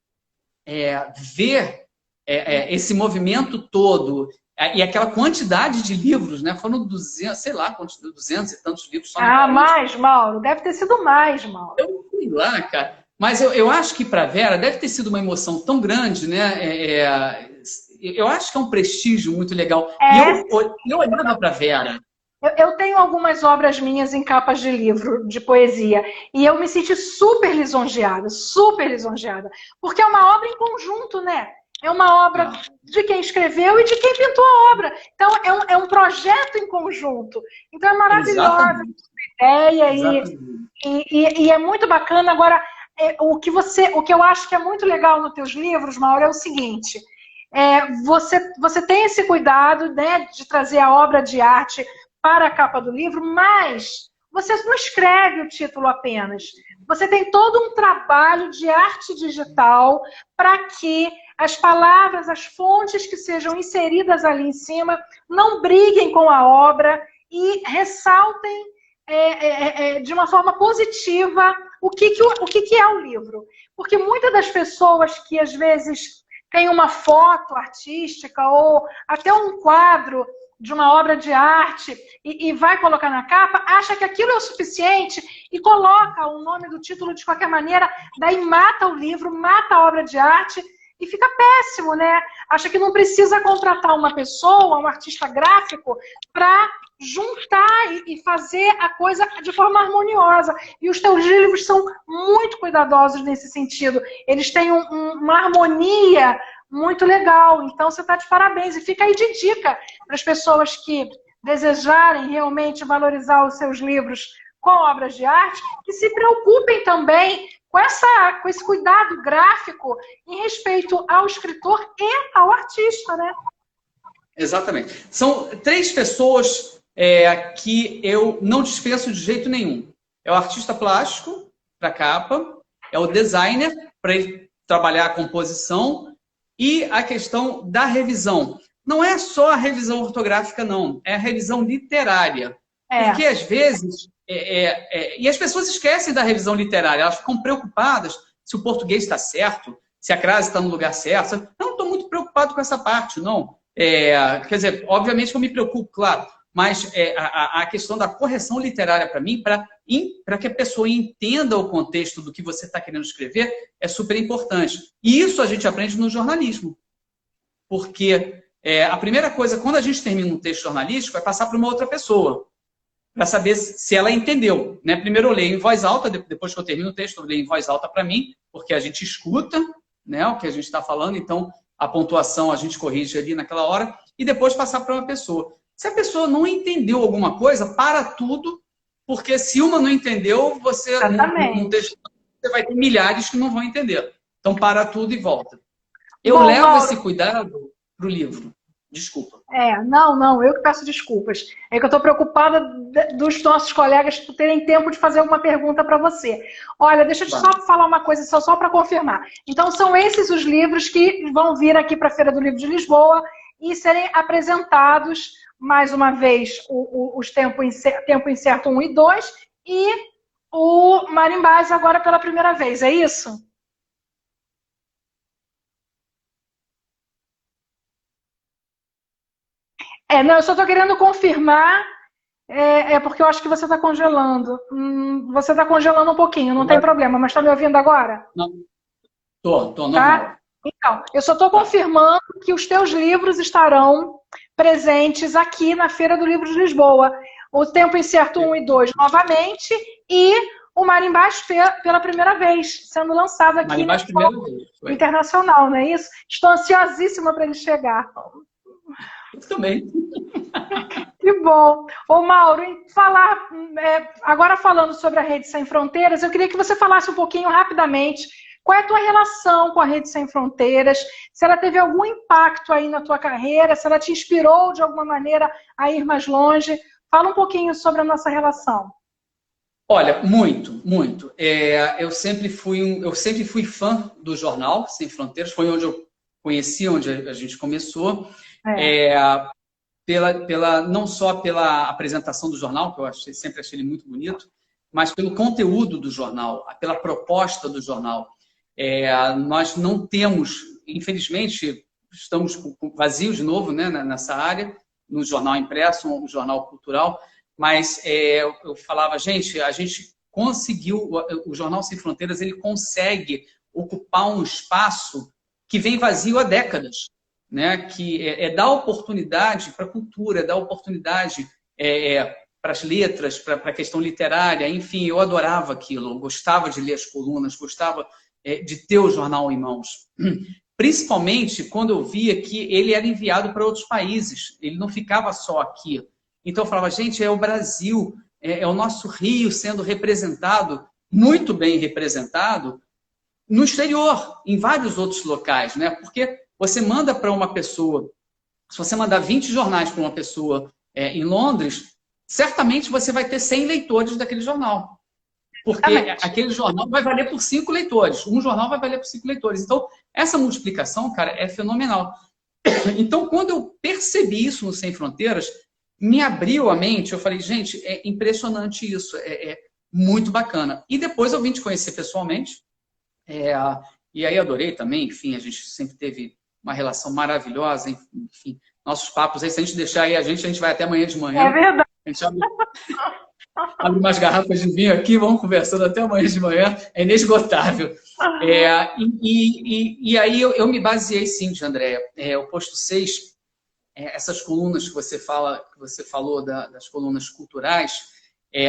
ver esse movimento todo e aquela quantidade de livros, né? Foram 200, sei lá, 200 e tantos livros. Só mais, Mauro. Deve ter sido mais, Mauro. Eu fui lá, cara. Mas eu acho que para a Vera deve ter sido uma emoção tão grande, né? Eu acho que é um prestígio muito legal. E eu olhava para a Vera. Eu tenho algumas obras minhas em capas de livro, de poesia, e eu me senti super lisonjeada, porque é uma obra em conjunto, né? É uma obra de quem escreveu e de quem pintou a obra. Então, é um projeto em conjunto. Então, é maravilhosa a ideia e é muito bacana. Agora, o que eu acho que é muito legal nos teus livros, Mauro, é o seguinte. Você tem esse cuidado, né, de trazer a obra de arte para a capa do livro, mas você não escreve o título apenas. Você tem todo um trabalho de arte digital para que as palavras, as fontes que sejam inseridas ali em cima não briguem com a obra e ressaltem de uma forma positiva o que é o livro. Porque muitas das pessoas que às vezes têm uma foto artística ou até um quadro de uma obra de arte e vai colocar na capa, acha que aquilo é o suficiente e coloca o nome do título de qualquer maneira, daí mata o livro, mata a obra de arte e fica péssimo, né? Acha que não precisa contratar uma pessoa, um artista gráfico, para juntar e fazer a coisa de forma harmoniosa. E os teus livros são muito cuidadosos nesse sentido. Eles têm uma harmonia muito legal. Então, você está de parabéns. E fica aí de dica para as pessoas que desejarem realmente valorizar os seus livros com obras de arte, que se preocupem também com esse cuidado gráfico em respeito ao escritor e ao artista, né? Exatamente. São 3 pessoas que eu não dispenso de jeito nenhum. É o artista plástico, para capa, é o designer, para trabalhar a composição, e a questão da revisão. Não é só a revisão ortográfica, não. É a revisão literária. Porque, às vezes... e as pessoas esquecem da revisão literária. Elas ficam preocupadas se o português está certo, se a crase está no lugar certo. Eu não estou muito preocupado com essa parte, não. Quer dizer, obviamente que eu me preocupo, claro. Mas a questão da correção literária, para mim, para que a pessoa entenda o contexto do que você está querendo escrever, é super importante. E isso a gente aprende no jornalismo. Porque a primeira coisa, quando a gente termina um texto jornalístico, é passar para uma outra pessoa, para saber se ela entendeu. Né? Primeiro eu leio em voz alta, depois que eu termino o texto, eu leio em voz alta para mim, porque a gente escuta, né, o que a gente está falando, então a pontuação a gente corrige ali naquela hora, e depois passar para uma pessoa. Se a pessoa não entendeu alguma coisa, para tudo, porque se uma não entendeu, você vai ter milhares que não vão entender. Então, para tudo e volta. Eu levo Mauro, esse cuidado para o livro. Desculpa. Não, eu que peço desculpas. É que eu estou preocupada dos nossos colegas terem tempo de fazer uma pergunta para você. Olha, deixa eu só falar uma coisa, só para confirmar. Então, são esses os livros que vão vir aqui para a Feira do Livro de Lisboa e serem apresentados, mais uma vez, os Tempo Incerto 1 e 2 e o Marimbás agora pela primeira vez, é isso? Não, eu só estou querendo confirmar, porque eu acho que você está congelando. Você está congelando um pouquinho, não tem problema, mas está me ouvindo agora? Não. Tô normal. Tá? Então, eu só estou confirmando que os teus livros estarão presentes aqui na Feira do Livro de Lisboa. O Tempo Incerto 1 e 2 novamente e o Marimbás pela primeira vez, sendo lançado aqui na internacional, não é isso? Estou ansiosíssima para ele chegar. Eu também. Que bom. Ô Mauro, agora falando sobre a Rede Sem Fronteiras, eu queria que você falasse um pouquinho rapidamente qual é a tua relação com a Rede Sem Fronteiras, se ela teve algum impacto aí na tua carreira, se ela te inspirou de alguma maneira a ir mais longe. Fala um pouquinho sobre a nossa relação. Olha, muito, muito. Eu sempre fui fã do jornal Sem Fronteiras, foi onde eu conheci, onde a gente começou. Não só pela apresentação do jornal, que eu sempre achei ele muito bonito, mas pelo conteúdo do jornal, pela proposta do jornal. Nós não temos, infelizmente, estamos vazios de novo, né, nessa área, no jornal impresso, no jornal cultural, mas eu falava, a gente conseguiu, o Jornal Sem Fronteiras, ele consegue ocupar um espaço que vem vazio há décadas, né? Que dar oportunidade para a cultura, dar oportunidade para as letras, para a questão literária, enfim, eu adorava aquilo, eu gostava de ler as colunas, gostava de ter o jornal em mãos. Principalmente quando eu via que ele era enviado para outros países, ele não ficava só aqui. Então eu falava, gente, é o Brasil, é o nosso Rio sendo representado, muito bem representado, no exterior, em vários outros locais, né? Porque você manda para uma pessoa, se você mandar 20 jornais para uma pessoa em Londres, certamente você vai ter 100 leitores daquele jornal. Porque aquele jornal vai valer por 5 leitores. Um jornal vai valer por 5 leitores. Então, essa multiplicação, cara, é fenomenal. Então, quando eu percebi isso no Sem Fronteiras, me abriu a mente, eu falei, gente, é impressionante isso, é muito bacana. E depois eu vim te conhecer pessoalmente, e aí adorei também, enfim, a gente sempre teve uma relação maravilhosa, enfim, nossos papos aí, se a gente deixar aí a gente vai até amanhã de manhã. É verdade. Abre umas garrafas de vinho aqui, vamos conversando até amanhã de manhã, é inesgotável. E aí eu me baseei sim, de Andréia. O posto 6, essas colunas que você falou das colunas culturais,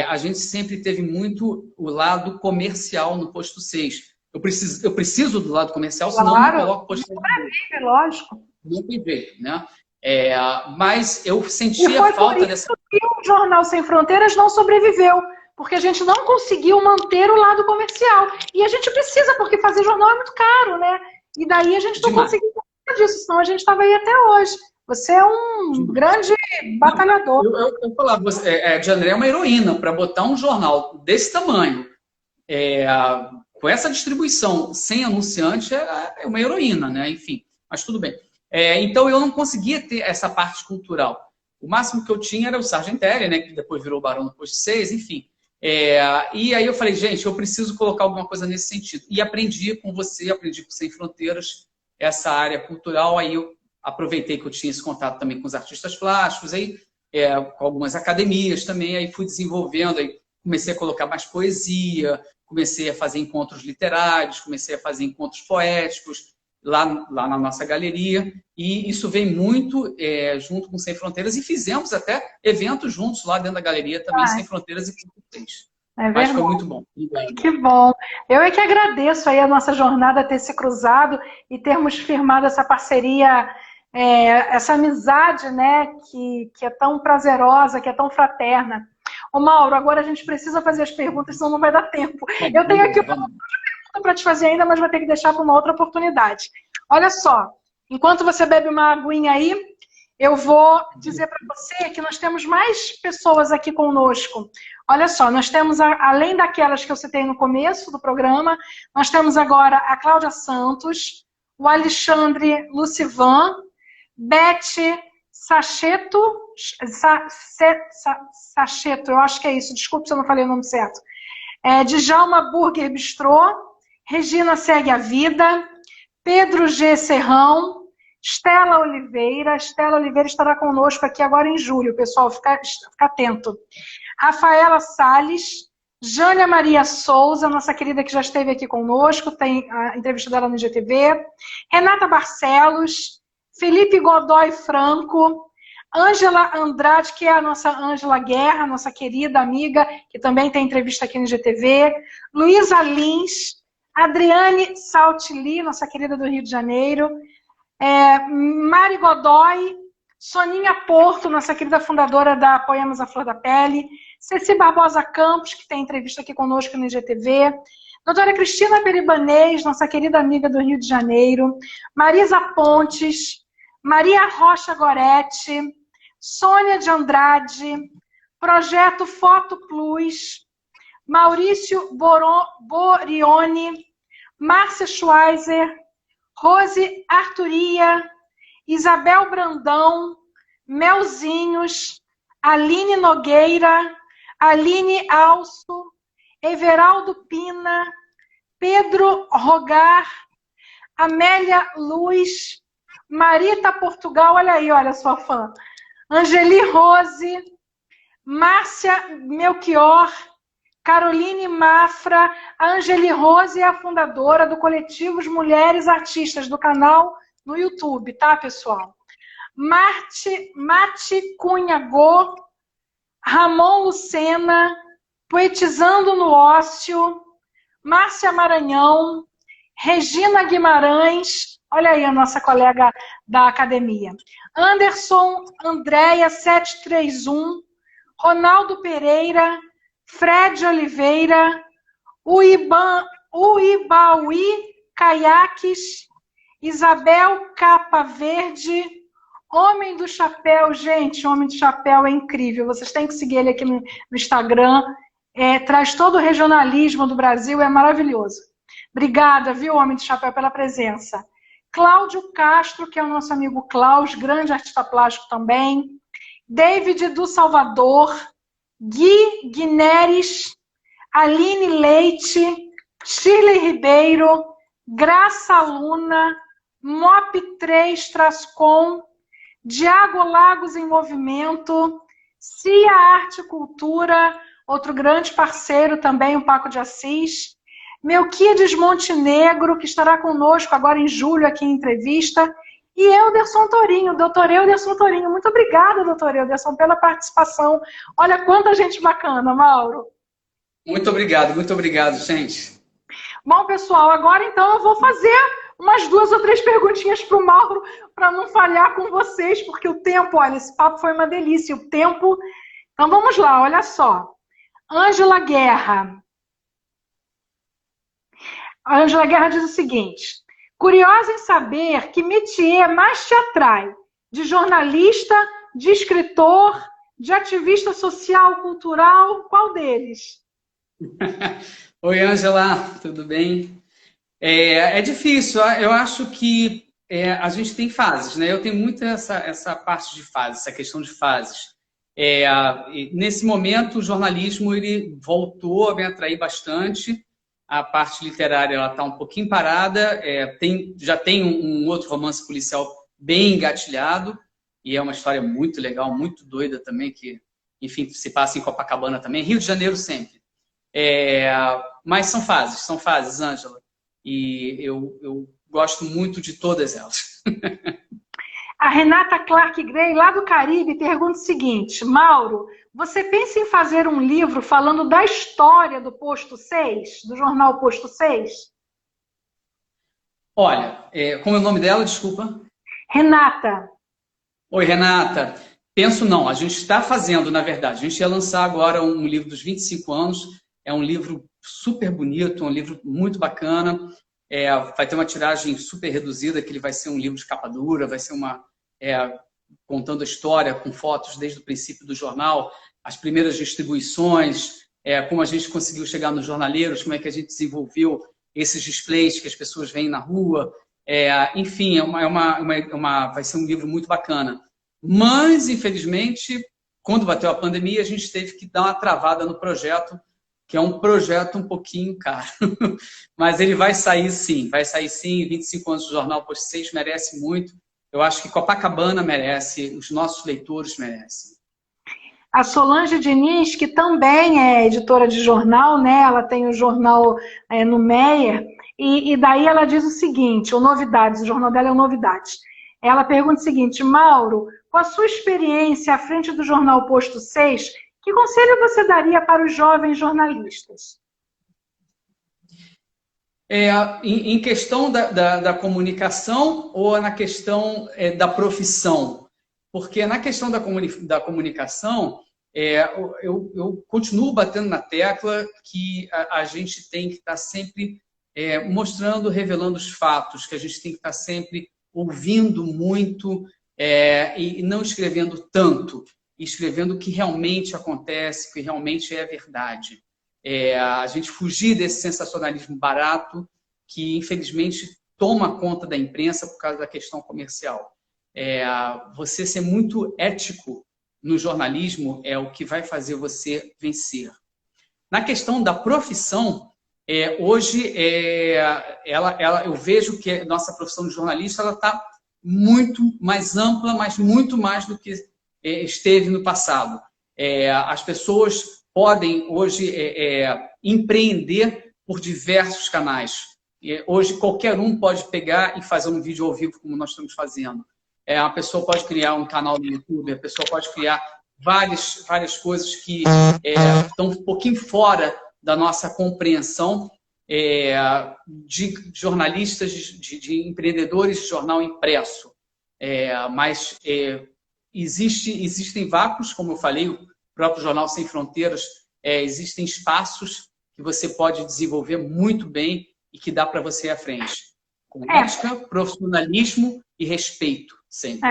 a gente sempre teve muito o lado comercial no posto 6. Eu preciso do lado comercial, senão eu não coloco posto 6. Lógico. Não tem jeito, né? Mas eu sentia falta dessa. E o Jornal Sem Fronteiras não sobreviveu, porque a gente não conseguiu manter o lado comercial. E a gente precisa, porque fazer jornal é muito caro, né? E daí a gente não conseguiu fazer disso, senão a gente estava aí até hoje. Você é um grande batalhador. Eu falava, de André é uma heroína para botar um jornal desse tamanho, com essa distribuição, sem anunciante, é uma heroína, né? Enfim, mas tudo bem. Então eu não conseguia ter essa parte cultural. O máximo que eu tinha era o Sargentelli, né? Que depois virou Barão do Posto 6, enfim. E aí eu falei, gente, eu preciso colocar alguma coisa nesse sentido. E aprendi com você, aprendi com Sem Fronteiras, essa área cultural. Aí eu aproveitei que eu tinha esse contato também com os artistas plásticos, aí, com algumas academias também, aí fui desenvolvendo, aí comecei a colocar mais poesia, comecei a fazer encontros literários, comecei a fazer encontros poéticos lá na nossa galeria, e isso vem muito junto com Sem Fronteiras, e fizemos até eventos juntos lá dentro da galeria também, Sem Fronteiras e Fronteiras. Mas foi muito bom. Que bom. Eu é que agradeço aí a nossa jornada ter se cruzado e termos firmado essa parceria, essa amizade, né, que é tão prazerosa, que é tão fraterna. Ô Mauro, agora a gente precisa fazer as perguntas, senão não vai dar tempo. Eu tenho aqui uma pergunta para te fazer ainda, mas vou ter que deixar para uma outra oportunidade. Olha só, enquanto você bebe uma aguinha aí, eu vou dizer para você que nós temos mais pessoas aqui conosco. Olha só, nós temos, além daquelas que eu citei no começo do programa, nós temos agora a Cláudia Santos, o Alexandre Lucivan, Beth Sacheto, eu acho que é isso, desculpe se eu não falei o nome certo. Djalma Burger Bistrô, Regina Segue a Vida, Pedro G. Serrão, Estela Oliveira estará conosco aqui agora em julho, pessoal, fica atento. Rafaela Salles, Jânia Maria Souza, nossa querida que já esteve aqui conosco, tem a entrevista dela no IGTV, Renata Barcelos, Felipe Godoy Franco, Ângela Andrade, que é a nossa Ângela Guerra, nossa querida amiga, que também tem entrevista aqui no IGTV, Luísa Lins, Adriane Saltili, nossa querida do Rio de Janeiro, Mari Godoy, Soninha Porto, nossa querida fundadora da Poemas à Flor da Pele, Ceci Barbosa Campos, que tem entrevista aqui conosco no IGTV, doutora Cristina Peribanês, nossa querida amiga do Rio de Janeiro, Marisa Pontes, Maria Rocha Goretti, Sônia de Andrade, Projeto Foto Plus, Maurício Borioni, Márcia Schweizer, Rose Arturia, Isabel Brandão, Melzinhos, Aline Nogueira, Aline Alço, Everaldo Pina, Pedro Rogar, Amélia Luz, Marita Portugal, olha aí, olha sua fã, Angeli Rose, Márcia Melchior, Caroline Mafra. A Angeli Rose é a fundadora do coletivo Mulheres Artistas, do canal no YouTube, tá, pessoal? Mate Cunha Go, Ramon Lucena, Poetizando no Ócio, Márcia Maranhão, Regina Guimarães, olha aí a nossa colega da academia, Anderson Andréia 731, Ronaldo Pereira, Fred Oliveira, Uibauí Caiaques, Isabel Capa Verde, Homem do Chapéu. Gente, Homem do Chapéu é incrível, vocês têm que seguir ele aqui no Instagram, traz todo o regionalismo do Brasil, é maravilhoso. Obrigada, viu, Homem do Chapéu, pela presença. Cláudio Castro, que é o nosso amigo Klaus, grande artista plástico também. David do Salvador, Gui Guineres, Aline Leite, Shirley Ribeiro, Graça Luna, Mop3 Trascom, Diago Lagos em Movimento, Cia Arte e Cultura, outro grande parceiro também, o Paco de Assis. Melquiades Montenegro, que estará conosco agora em julho aqui em entrevista. E Elderson Torinho, doutor Elderson Torinho. Muito obrigada, doutor Elderson, pela participação. Olha quanta gente bacana, Mauro. muito obrigado, gente. Bom, pessoal, agora então eu vou fazer umas 2 ou 3 perguntinhas para o Mauro, para não falhar com vocês, porque o tempo, olha, esse papo foi uma delícia, o tempo... Então vamos lá, olha só. Ângela Guerra. A Ângela Guerra diz o seguinte: curiosa em saber que métier mais te atrai, de jornalista, de escritor, de ativista social, cultural, qual deles? Oi, Ângela, tudo bem? É difícil, eu acho que a gente tem fases, né? Eu tenho muito essa parte de fases, essa questão de fases. Nesse momento, o jornalismo ele voltou a me atrair bastante. A parte literária ela está um pouquinho parada. Já tem um outro romance policial bem engatilhado, e é uma história muito legal, muito doida também, que, enfim, se passa em Copacabana também, Rio de Janeiro sempre. Mas são fases, Ângela. E eu gosto muito de todas elas. A Renata Clark Gray, lá do Caribe, pergunta o seguinte: Mauro, você pensa em fazer um livro falando da história do Posto 6, do jornal Posto 6? Olha, como é o nome dela, desculpa? Renata. Oi, Renata. Penso não, a gente está fazendo, na verdade. A gente ia lançar agora um livro dos 25 anos. É um livro super bonito, um livro muito bacana. Vai ter uma tiragem super reduzida, que ele vai ser um livro de capa dura, vai ser contando a história com fotos desde o princípio do jornal, as primeiras distribuições, como a gente conseguiu chegar nos jornaleiros, como é que a gente desenvolveu esses displays que as pessoas veem na rua. Enfim, vai ser um livro muito bacana. Mas, infelizmente, quando bateu a pandemia, a gente teve que dar uma travada no projeto, que é um projeto um pouquinho caro. Mas ele vai sair sim, 25 anos do Jornal Posto 6 merece muito. Eu acho que Copacabana merece, os nossos leitores merecem. A Solange Diniz, que também é editora de jornal, né? Ela tem o jornal no Meyer, e daí ela diz o seguinte, o Novidades, o jornal dela é o Novidades. Ela pergunta o seguinte: Mauro, com a sua experiência à frente do jornal Posto 6, que conselho você daria para os jovens jornalistas? Em questão da comunicação ou na questão da profissão? Porque na questão da comunicação, eu continuo batendo na tecla que a gente tem que estar sempre mostrando, revelando os fatos, que a gente tem que estar sempre ouvindo muito e não escrevendo tanto, escrevendo o que realmente acontece, o que realmente é verdade. A gente fugir desse sensacionalismo barato que, infelizmente, toma conta da imprensa por causa da questão comercial. Você ser muito ético no jornalismo é o que vai fazer você vencer. Na questão da profissão, hoje eu vejo que a nossa profissão de jornalista está muito mais ampla, mas muito mais do que esteve no passado. As pessoas podem hoje empreender por diversos canais. Hoje qualquer um pode pegar e fazer um vídeo ao vivo como nós estamos fazendo. A pessoa pode criar um canal no YouTube, a pessoa pode criar várias coisas que estão um pouquinho fora da nossa compreensão de jornalistas, de empreendedores de jornal impresso. Mas existem vácuos, como eu falei, o próprio Jornal Sem Fronteiras, existem espaços que você pode desenvolver muito bem e que dá para você ir à frente. Com ética, profissionalismo e respeito, sempre.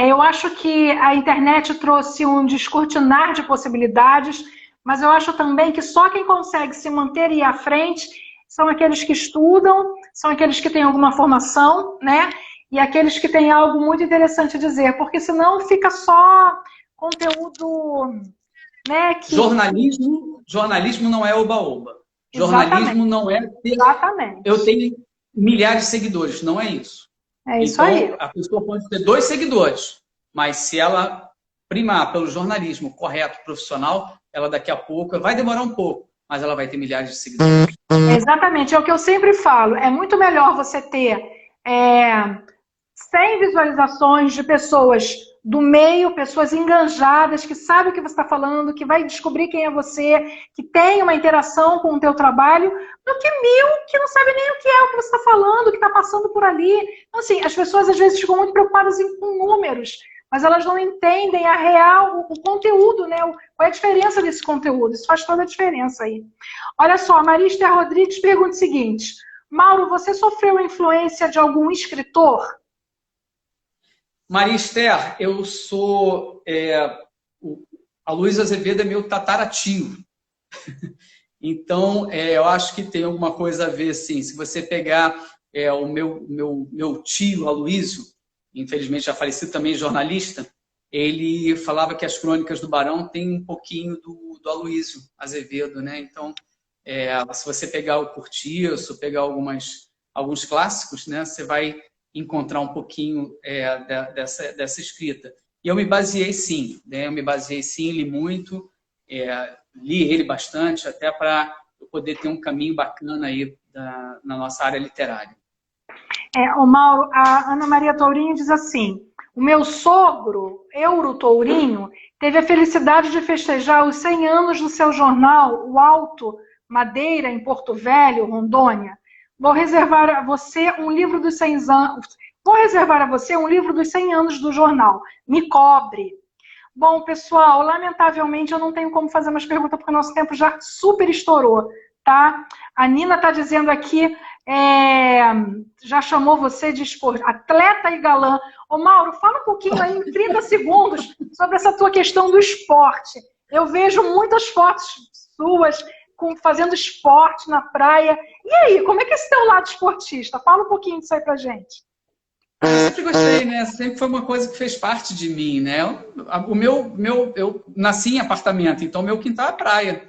Eu acho que a internet trouxe um descortinar de possibilidades, mas eu acho também que só quem consegue se manter e ir à frente são aqueles que estudam, são aqueles que têm alguma formação, né? E aqueles que têm algo muito interessante a dizer, porque senão fica só conteúdo, né? Jornalismo não é oba-oba. Jornalismo não é ter... Exatamente. Eu tenho milhares de seguidores, não é isso. É isso então, aí. A pessoa pode ter 2 seguidores, mas se ela primar pelo jornalismo correto, profissional, ela daqui a pouco, vai demorar um pouco, mas ela vai ter milhares de seguidores. Exatamente, é o que eu sempre falo. É muito melhor você ter 100 visualizações de pessoas do meio, pessoas enganjadas, que sabem o que você está falando, que vai descobrir quem é você, que tem uma interação com o teu trabalho, do que 1000 que não sabem nem o que é o que você está falando, o que está passando por ali. Então, assim, as pessoas às vezes ficam muito preocupadas com números, mas elas não entendem a real, o conteúdo, né? Qual é a diferença desse conteúdo? Isso faz toda a diferença aí. Olha só, a Maria Esther Rodrigues pergunta o seguinte: Mauro, você sofreu a influência de algum escritor? Maria Esther, eu sou... a Luísa Azevedo é meu tataratio. Então, eu acho que tem alguma coisa a ver, sim. Se você pegar o meu tio, Aloysio, infelizmente já falecido, também jornalista, ele falava que as Crônicas do Barão têm um pouquinho do Aloysio Azevedo, né? Então, se você pegar o Cortiço, pegar alguns clássicos, né, você vai encontrar um pouquinho dessa escrita. E eu me baseei sim, né? Li muito, li ele bastante, até para eu poder ter um caminho bacana aí na nossa área literária. O Mauro, a Ana Maria Tourinho diz assim: o meu sogro, Euro Tourinho, teve a felicidade de festejar os 100 anos do seu jornal, o Alto Madeira, em Porto Velho, Rondônia. Vou reservar a você um livro dos 100 anos. Vou reservar a você um livro dos 100 anos do jornal. Me cobre. Bom, pessoal, lamentavelmente eu não tenho como fazer mais perguntas porque o nosso tempo já super estourou, tá? A Nina está dizendo aqui, já chamou você de atleta e galã. Ô, Mauro, fala um pouquinho aí, em 30 segundos, sobre essa tua questão do esporte. Eu vejo muitas fotos suas fazendo esporte na praia. E aí, como é que é esse teu lado esportista? Fala um pouquinho disso aí pra gente. Eu sempre gostei, né? Sempre foi uma coisa que fez parte de mim, né? Eu nasci em apartamento, então meu quintal é praia.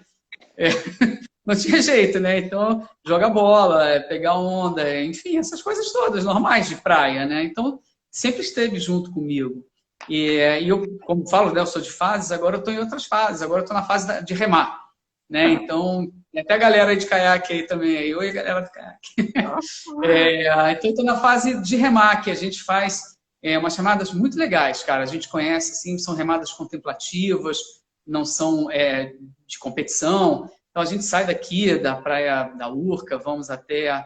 Não tinha jeito, né? Então, joga bola, pegar onda, enfim, essas coisas todas normais de praia, né? Então, sempre esteve junto comigo. E eu, como falo, né, eu sou de fases, agora eu estou em outras fases. Agora eu estou na fase de remar, né? Então, até a galera de caiaque aí também. Oi, galera do caiaque. Então, eu estou na fase de remar, que a gente faz umas remadas muito legais, cara. A gente conhece, assim, são remadas contemplativas, não são de competição. Então, a gente sai daqui da praia da Urca, vamos até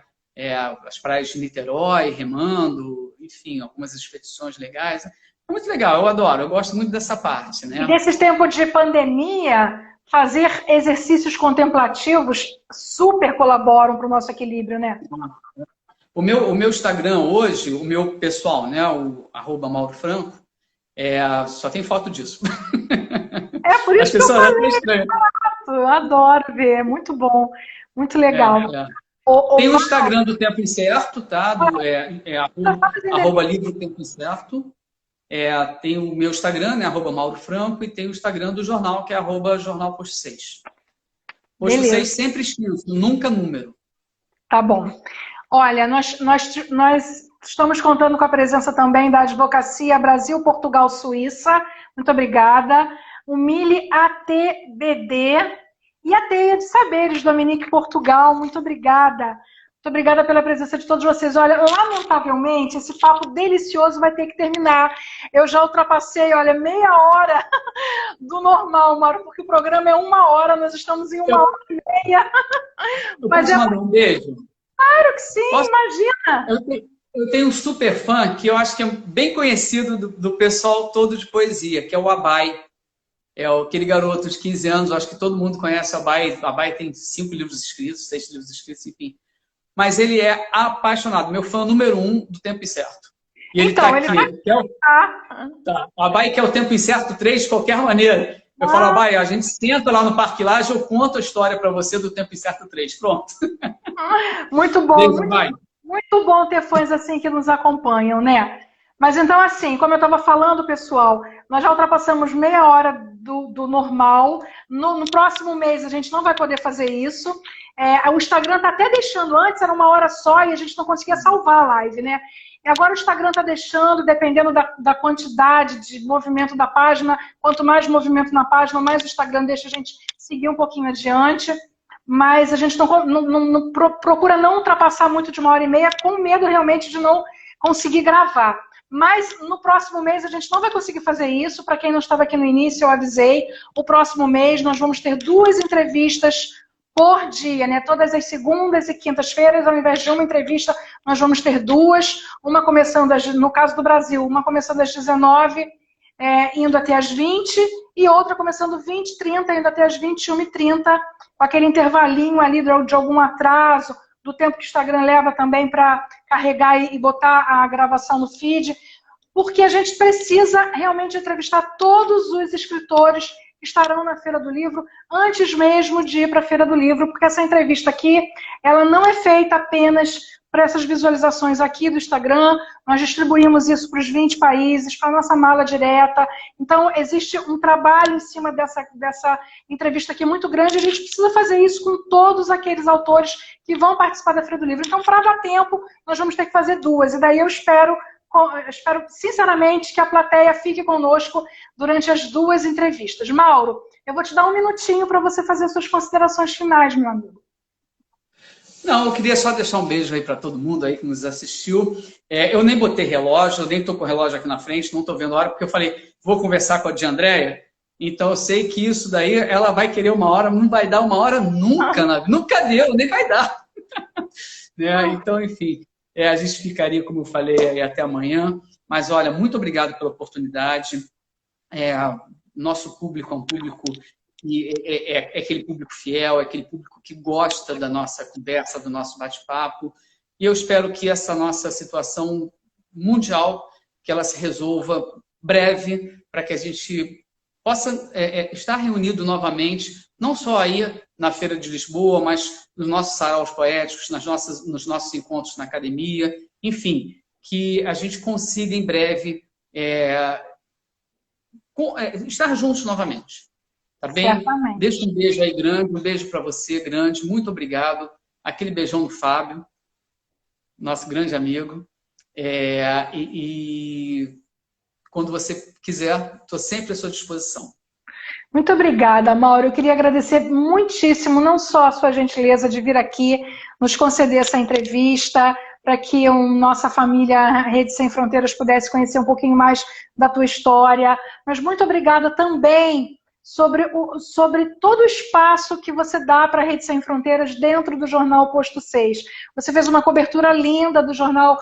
as praias de Niterói, remando, enfim, algumas expedições legais. É muito legal, eu adoro, eu gosto muito dessa parte, né? E nesses tempos de pandemia, fazer exercícios contemplativos super colaboram para o nosso equilíbrio, né? O meu Instagram hoje, o meu pessoal, né, o @MauroFranco, só tem foto disso. Por isso as pessoas acham estranho. Eu adoro ver, é muito bom, muito legal. Tem o Instagram do Tempo Incerto, tá? @livro Tempo Incerto. Tem o meu Instagram, né, @MauroFranco, e tem o Instagram do jornal, que é @Jornal Posto 6. Posto 6 sempre extenso, nunca número. Tá bom. Olha, nós estamos contando com a presença também da Advocacia Brasil, Portugal, Suíça. Muito obrigada. O Mili ATBD e a Teia de Saberes, Dominique Portugal. Muito obrigada. Muito obrigada pela presença de todos vocês. Olha, lamentavelmente, esse papo delicioso vai ter que terminar. Eu já ultrapassei, olha, meia hora do normal, Mauro, porque o programa é 1 hora, nós estamos em 1h30. Mas mandar um beijo? Claro que sim, imagina! Eu tenho um super fã que eu acho que é bem conhecido do pessoal todo de poesia, que é o Abai. Aquele garoto de 15 anos, eu acho que todo mundo conhece o Abai. O Abai tem 5 livros escritos, 6 livros escritos, enfim. Mas ele é apaixonado, meu fã número 1 do Tempo Incerto. E ele está aqui. O Abai quer o Tempo Incerto 3 de qualquer maneira. Eu falo, Abai, a gente senta lá no Parque Lage, eu conto a história para você do Tempo Incerto 3. Pronto. Muito bom. Muito bom ter fãs assim que nos acompanham, né? Mas então, assim, como eu estava falando, pessoal, nós já ultrapassamos meia hora do normal. No próximo mês a gente não vai poder fazer isso. O Instagram está até deixando antes, era 1 hora só e a gente não conseguia salvar a live, né? E agora o Instagram está deixando, dependendo da quantidade de movimento da página, quanto mais movimento na página, mais o Instagram deixa a gente seguir um pouquinho adiante. Mas a gente procura não ultrapassar muito de 1h30, com medo realmente de não conseguir gravar. Mas no próximo mês a gente não vai conseguir fazer isso. Para quem não estava aqui no início, eu avisei. O próximo mês nós vamos ter 2 entrevistas por dia, né? Todas as segundas e quintas-feiras, ao invés de uma entrevista, nós vamos ter 2. Uma começando, no caso do Brasil, uma começando às 19, indo até às 20, e outra começando 20h30, indo até às 21h30, com aquele intervalinho ali de algum atraso, do tempo que o Instagram leva também para carregar e botar a gravação no feed, porque a gente precisa realmente entrevistar todos os escritores que estarão na Feira do Livro antes mesmo de ir para a Feira do Livro, porque essa entrevista aqui, ela não é feita apenas para essas visualizações aqui do Instagram, nós distribuímos isso para os 20 países, para a nossa mala direta. Então, existe um trabalho em cima dessa entrevista aqui muito grande, a gente precisa fazer isso com todos aqueles autores que vão participar da Feira do Livro. Então, para dar tempo, nós vamos ter que fazer 2. E daí eu espero sinceramente que a plateia fique conosco durante as 2 entrevistas. Mauro, eu vou te dar um minutinho para você fazer suas considerações finais, meu amigo. Não, eu queria só deixar um beijo aí para todo mundo aí que nos assistiu. Eu nem botei relógio, eu nem estou com o relógio aqui na frente, não estou vendo a hora, porque eu falei, vou conversar com a de Andréia, então eu sei que isso daí, ela vai querer 1 hora, não vai dar 1 hora nunca, nunca deu, nem vai dar. Né? Então, enfim, a gente ficaria, como eu falei, aí até amanhã, mas olha, muito obrigado pela oportunidade. Nosso público é um público que é aquele público fiel, é aquele público que gosta da nossa conversa, do nosso bate-papo. E eu espero que essa nossa situação mundial, que ela se resolva breve, para que a gente possa estar reunido novamente, não só aí na Feira de Lisboa, mas nos nossos saraus poéticos, nos nossos encontros na academia, enfim, que a gente consiga em breve estar juntos novamente. Tá bem? Certamente. Deixa um beijo aí grande, um beijo para você grande, muito obrigado. Aquele beijão do Fábio, nosso grande amigo. E quando você quiser, estou sempre à sua disposição. Muito obrigada, Mauro. Eu queria agradecer muitíssimo, não só a sua gentileza de vir aqui, nos conceder essa entrevista, para que nossa família Rede Sem Fronteiras pudesse conhecer um pouquinho mais da tua história, mas muito obrigada também sobre todo o espaço que você dá para a Rede Sem Fronteiras dentro do jornal Posto 6. Você fez uma cobertura linda do jornal,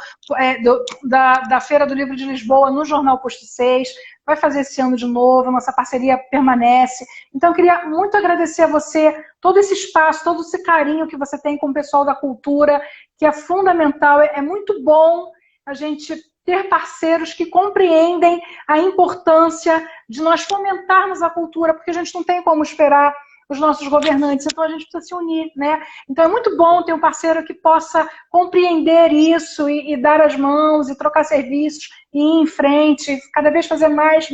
da Feira do Livro de Lisboa no jornal Posto 6, vai fazer esse ano de novo, nossa parceria permanece. Então eu queria muito agradecer a você, todo esse espaço, todo esse carinho que você tem com o pessoal da cultura, que é fundamental, é muito bom a gente ter parceiros que compreendem a importância de nós fomentarmos a cultura, porque a gente não tem como esperar os nossos governantes, então a gente precisa se unir, né? Então é muito bom ter um parceiro que possa compreender isso e dar as mãos e trocar serviços e ir em frente, cada vez fazer mais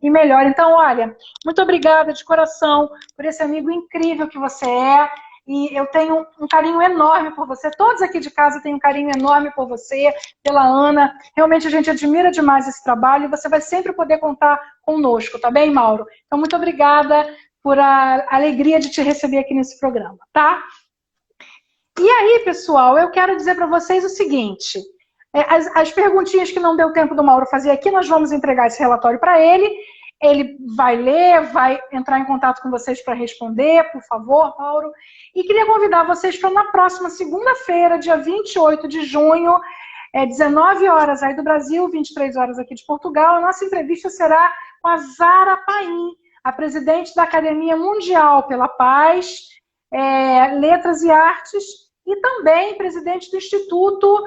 e melhor. Então, olha, muito obrigada de coração por esse amigo incrível que você é. E eu tenho um carinho enorme por você. Todos aqui de casa têm um carinho enorme por você, pela Ana. Realmente a gente admira demais esse trabalho e você vai sempre poder contar conosco, tá bem, Mauro? Então, muito obrigada por a alegria de te receber aqui nesse programa, tá? E aí, pessoal, eu quero dizer para vocês o seguinte. As perguntinhas que não deu tempo do Mauro fazer aqui, nós vamos entregar esse relatório para ele. Ele vai ler, vai entrar em contato com vocês para responder, por favor, Mauro. E queria convidar vocês para na próxima segunda-feira, dia 28 de junho, 19 horas aí do Brasil, 23 horas aqui de Portugal. A nossa entrevista será com a Zara Paim, a presidente da Academia Mundial pela Paz, Letras e Artes, e também presidente do Instituto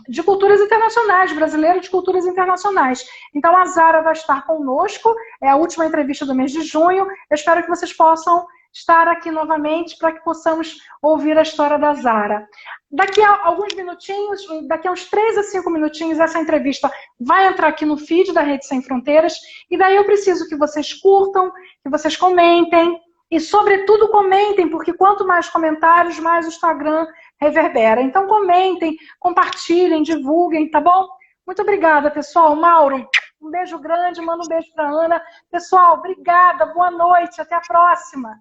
de Culturas Internacionais, brasileiro de Culturas Internacionais. Então a Zara vai estar conosco, é a última entrevista do mês de junho. Eu espero que vocês possam estar aqui novamente para que possamos ouvir a história da Zara. Daqui a alguns minutinhos, daqui a uns 3 a 5 minutinhos, essa entrevista vai entrar aqui no feed da Rede Sem Fronteiras, e daí eu preciso que vocês curtam, que vocês comentem, e sobretudo comentem, porque quanto mais comentários, mais o Instagram reverbera. Então comentem, compartilhem, divulguem, tá bom? Muito obrigada, pessoal. Mauro, um beijo grande, manda um beijo para Ana. Pessoal, obrigada, boa noite, até a próxima.